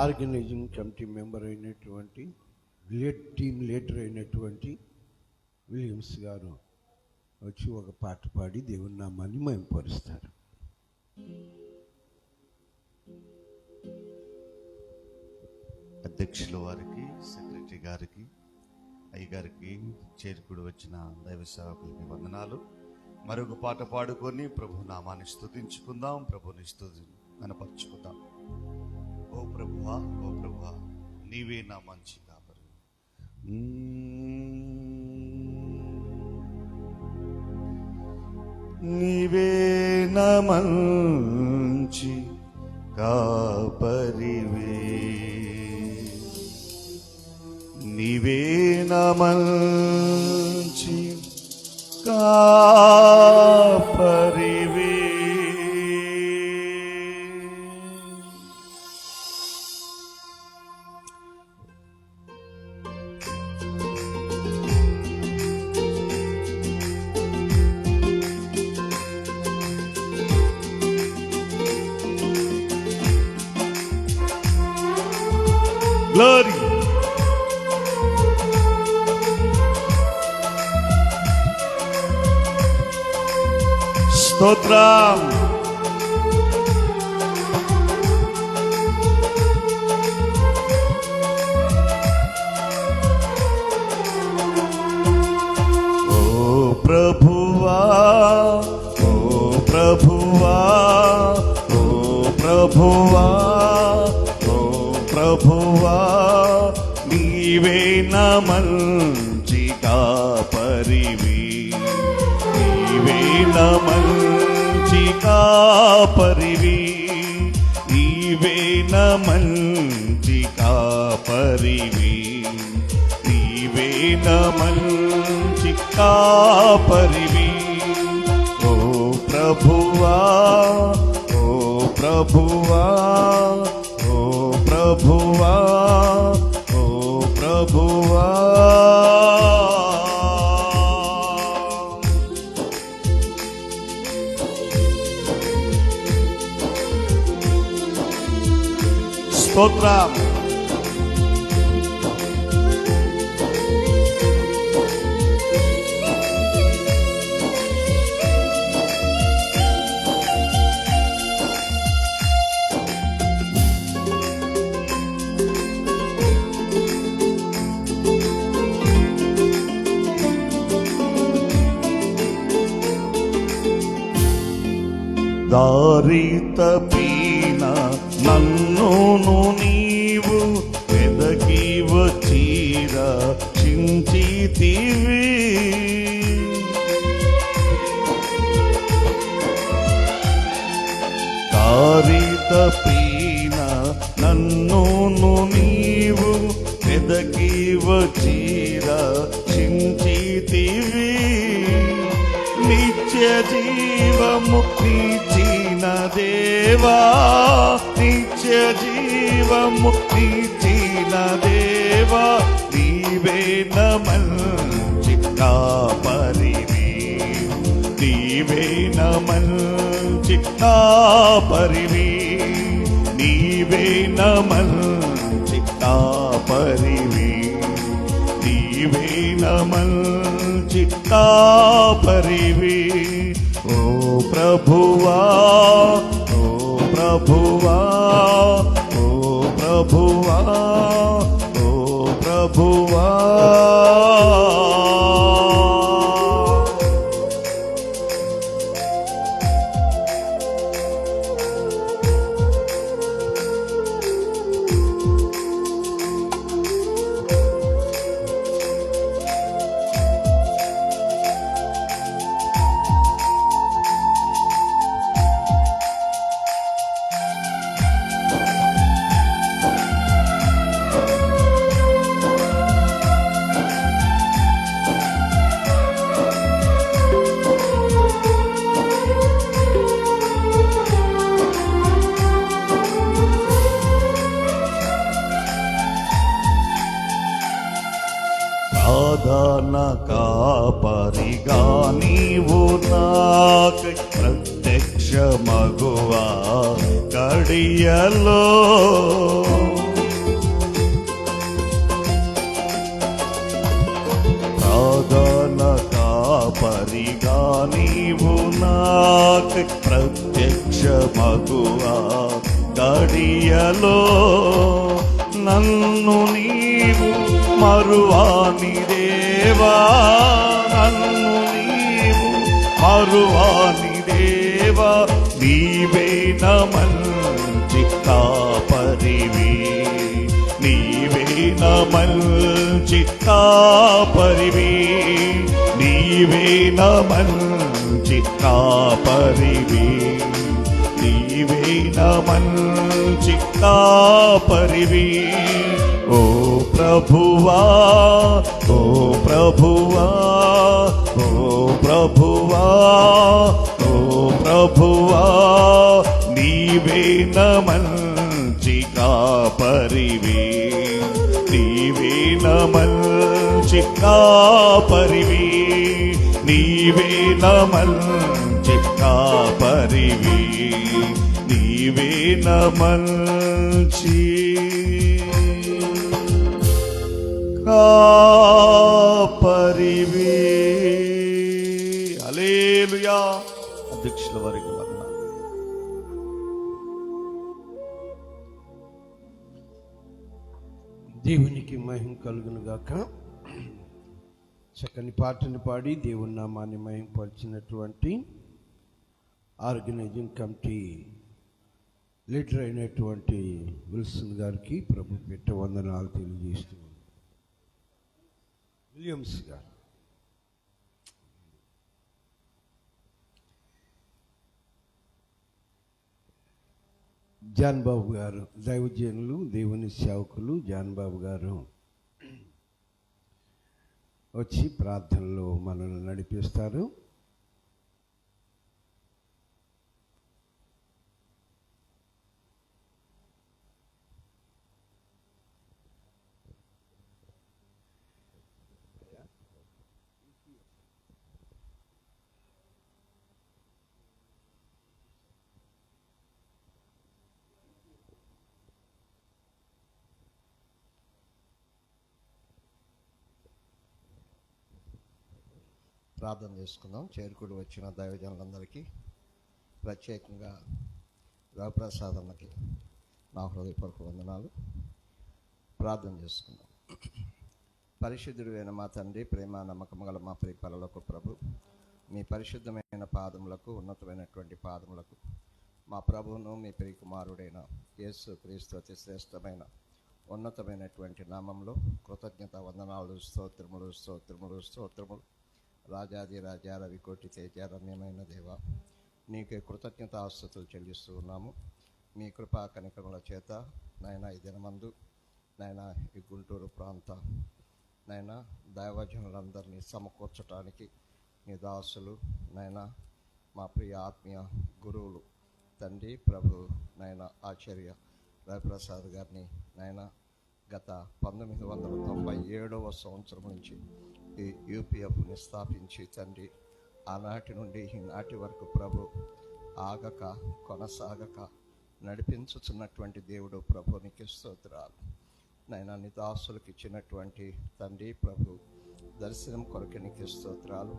ఆర్గనైజింగ్ కమిటీ మెంబర్ అయినటువంటి టీమ్ లీడర్ అయినటువంటి విలియమ్స్ గారు వచ్చి ఒక పాట పాడి దేవుని నామాన్ని మహిమపరుస్తారు. అధ్యక్షుల వారికి, సెక్రటరీ గారికి, అయ్యగారికి, చేరుకుడు వచ్చిన దైవ సేవకులకి వందనాలు. మరొక పాట పాడుకొని ప్రభు నామాన్ని స్తుతించుకుందాం, ప్రభుని కనపరుచుకుందాం. ఓ ప్రభువా, ఓ ప్రభువా, నీవే నా మంచి కాపరి. నీవే నా మంచి కాపరివే, నీవే నా మంచి కాపరివే. Glory. స్తోత్రం. ప్రభువా ఓ ప్రభువా నీవే నా మంచి కాపరివి, నీవే నా మంచి కాపరివి, నీవే నా మంచి కాపరివి, నీవే నా మంచి కాపరివి. ఓ ప్రభువా ఓ ప్రభువా ఓ ప్రభువా ఓ ప్రభువా. స్తోత్రం. దారి తప్పిన నన్నును నీవు వెదకి వచ్చిరా చించితివి, దారి తప్పిన నన్నును నీవు వెదకి వచ్చిరా చించితివి, నిత్య జీవము నీచిన దేవా, నిత్య జీవము నీచిన దేవా, నీవే నా మంచి కాపరివి, నీవే నా మంచి కాపరివి, నీవే నా మంచి కాపరివి, నీవే నా మంచి కాపరివి. ఓ ప్రభువా ఓ ప్రభువా ఓ ప్రభువా ఓ ప్రభువా. ప్రధాన కాపరిగా నీవు నాకై ప్రత్యక్ష మగువా కడియలో, ప్రధాన కాపరిగా నీవు నాకై ప్రత్యక్ష మగువా కడియలో, నన్ను నీవు మరువాని దేవా, నన్ను నీవు మరువాని దేవా, నీవే నా మంచి కాపరివి, నీవే నా మంచి కాపరివి, నీవే నా మంచి కాపరివి, నీవే నా మంచి కాపరివి. ఓ ప్రభువా ఓ ప్రభువా ఓ ప్రభువా ఓ ప్రభువా, నీవే నా మంచి కాపరివి, నీవే నా మంచి కాపరివి, నీవే నా మంచి కాపరివి, నీవే నా మంచి కాపరివి. హల్లెలూయా. అధ్యక్షుల వారికి వందనాలు. దేవునికి మహిమ కలుగును గాక. చక్కని పాటను పాడి దేవుని నామాన్ని మహిమపరిచినటువంటి ఆర్గనైజింగ్ కమిటీ లీడర్ అయినటువంటి విల్సన్ గారికి ప్రభు పెట్ట వందనాలు తెలియజేస్తూ ఉన్నాను. విలియమ్స్ గారు. జాన్ బాబు గారు, దైవజనులు, దేవుని సేవకులు జాన్ బాబు గారు వచ్చి ప్రార్థనలో మనల్ని నడిపిస్తారు. ప్రార్థన చేసుకుందాం. చేరుకుడి వచ్చిన దైవజనులందరికీ, ప్రత్యేకంగా రవిప్రసాద్ అన్నకి నా హృదయపూర్వక వందనాలు. ప్రార్థన చేసుకుందాం. పరిశుద్ధుడైన మా తండ్రి, ప్రేమ నమ్మకం గల మా ప్రియ పరలోక ప్రభు, మీ పరిశుద్ధమైన పాదములకు, ఉన్నతమైనటువంటి పాదములకు మా ప్రభువును మీ ప్రియ కుమారుడైన యేసు క్రీస్తు అతి శ్రేష్టమైన ఉన్నతమైనటువంటి నామంలో కృతజ్ఞత వందనాలు, స్తోత్రములు స్తోత్రములు స్తోత్రములు. రాజాది రాజా, రవికోటి తేజ, రమ్యమైన దేవ, నీకే కృతజ్ఞత ఆస్తుతులు చెల్లిస్తూ ఉన్నాము. మీ కృపా కనికరముల చేత నాయనా ఈ దినమందు నాయనా ఈ గుంటూరు ప్రాంత నాయనా దైవజనులందరినీ సమకూర్చడానికి నీ దాసులు నాయనా మా ప్రియ ఆత్మీయ గురువులు తండ్రి ప్రభు నాయనా ఆచార్య రవిప్రసాద్ గారిని నాయనా గత 1997వ సంవత్సరం నుంచి ఈ యూపీఎఫ్ని స్థాపించి తండ్రి ఆనాటి నుండి ఈనాటి వరకు ప్రభు ఆగక కొనసాగక నడిపించుచున్నటువంటి దేవుడు ప్రభు నీకు స్తోత్రాలు. నైనా నీ దాసులకు ఇచ్చినటువంటి తండ్రి ప్రభు దర్శనం కొరకు నీకు స్తోత్రాలు.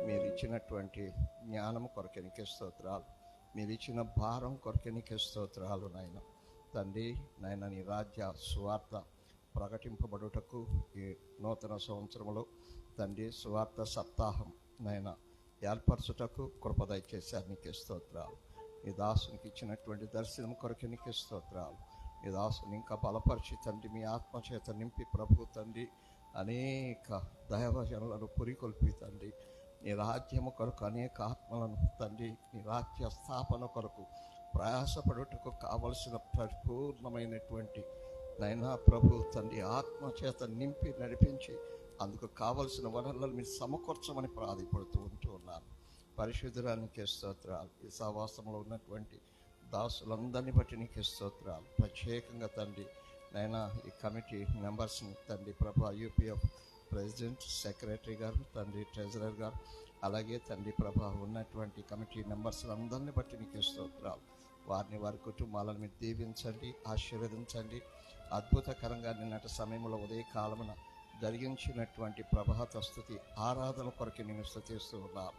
మీరు ఇచ్చినటువంటి జ్ఞానం కొరకు నీకు స్తోత్రాలు. మీరు ఇచ్చిన భారం కొరకు నీకు స్తోత్రాలు. నాయన తండ్రి నాయన నీ రాజ్య సువార్త ప్రకటింపబడుటకు ఈ నూతన సంవత్సరంలో తండ్రి సువార్త సప్తాహం నాయన ఏర్పరచుటకు కృప దయచేశారు. నీకు స్తోత్రాలు. ఈ దాసునికి ఇచ్చినటువంటి దర్శనం కొరకు నీకు స్తోత్రాలు. ఈ దాసుని ఇంకా బలపరిచి తండ్రి మీ ఆత్మచేత నింపి ప్రభు తండ్రి అనేక దైవజనులను పురికొల్పి తండ్రి నీ రాజ్యము కొరకు అనేక ఆత్మలను తండ్రి నీ రాజ్య స్థాపన కొరకు ప్రయాసపడుటకు కావలసిన పరిపూర్ణమైనటువంటి నైనా ప్రభు తండ్రి ఆత్మచేత నింపి నడిపించి అందుకు కావలసిన వనరులను మీరు సమకూర్చమని ప్రాధిపడుతూ ఉంటూ ఉన్నారు. పరిశుద్ధురానికి స్తోత్రాలు. ఈ సహవాసంలో ఉన్నటువంటి దాసులందరినీ బట్టి నీకు స్తోత్రాలు. ప్రత్యేకంగా తండ్రి నైనా ఈ కమిటీ మెంబర్స్ని తండ్రి ప్రభా యూపీఎఫ్ ప్రెసిడెంట్, సెక్రటరీ గారు, తండ్రి ట్రెజరర్ గారు, అలాగే తండ్రి ప్రభా ఉన్నటువంటి కమిటీ మెంబర్స్ అందరినీ బట్టి నీకు స్తోత్రాలు. వారిని వారి కుటుంబాలను మీరు దీవించండి, ఆశీర్వదించండి. అద్భుతకరంగా నిన్నటి సమయంలో ఉదయకాలమున జరిగించినటువంటి ప్రభాత స్తుతి ఆరాధన కొరకు నేను స్తుతిస్తూ ఉన్నాను.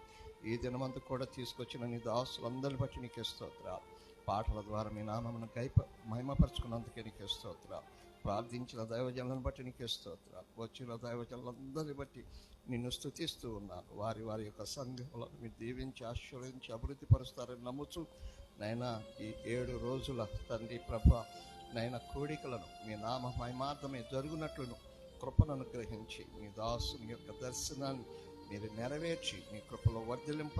ఈ దినమందు కూడా తీసుకొచ్చిన నీ దాసులందరిని బట్టి నీకు స్తోత్రాలు. పాటల ద్వారా మీ నామమును మహిమపరుచుకున్నందుకే నీకు స్తోత్రాలు. ప్రార్థించిన దైవజనులను బట్టి నీకు స్తోత్రాలు. వచ్చిన దైవజనులందరిని బట్టి నిన్ను స్తుతిస్తూ ఉన్నాను. వారి వారి యొక్క సంఘములను మీరు దీవించి ఆశీర్వదించి అభివృద్ధి పరుస్తారని నమ్ముచు నైనా ఈ 7 రోజుల తండ్రి ప్రభ నైనా కోడికలను మీ నామ మహిమార్థమే జరుగునట్లును కృపను అనుగ్రహించి మీ దాసుని యొక్క దర్శనాన్ని మీరు నెరవేర్చి మీ కృపలో వర్ధిలింప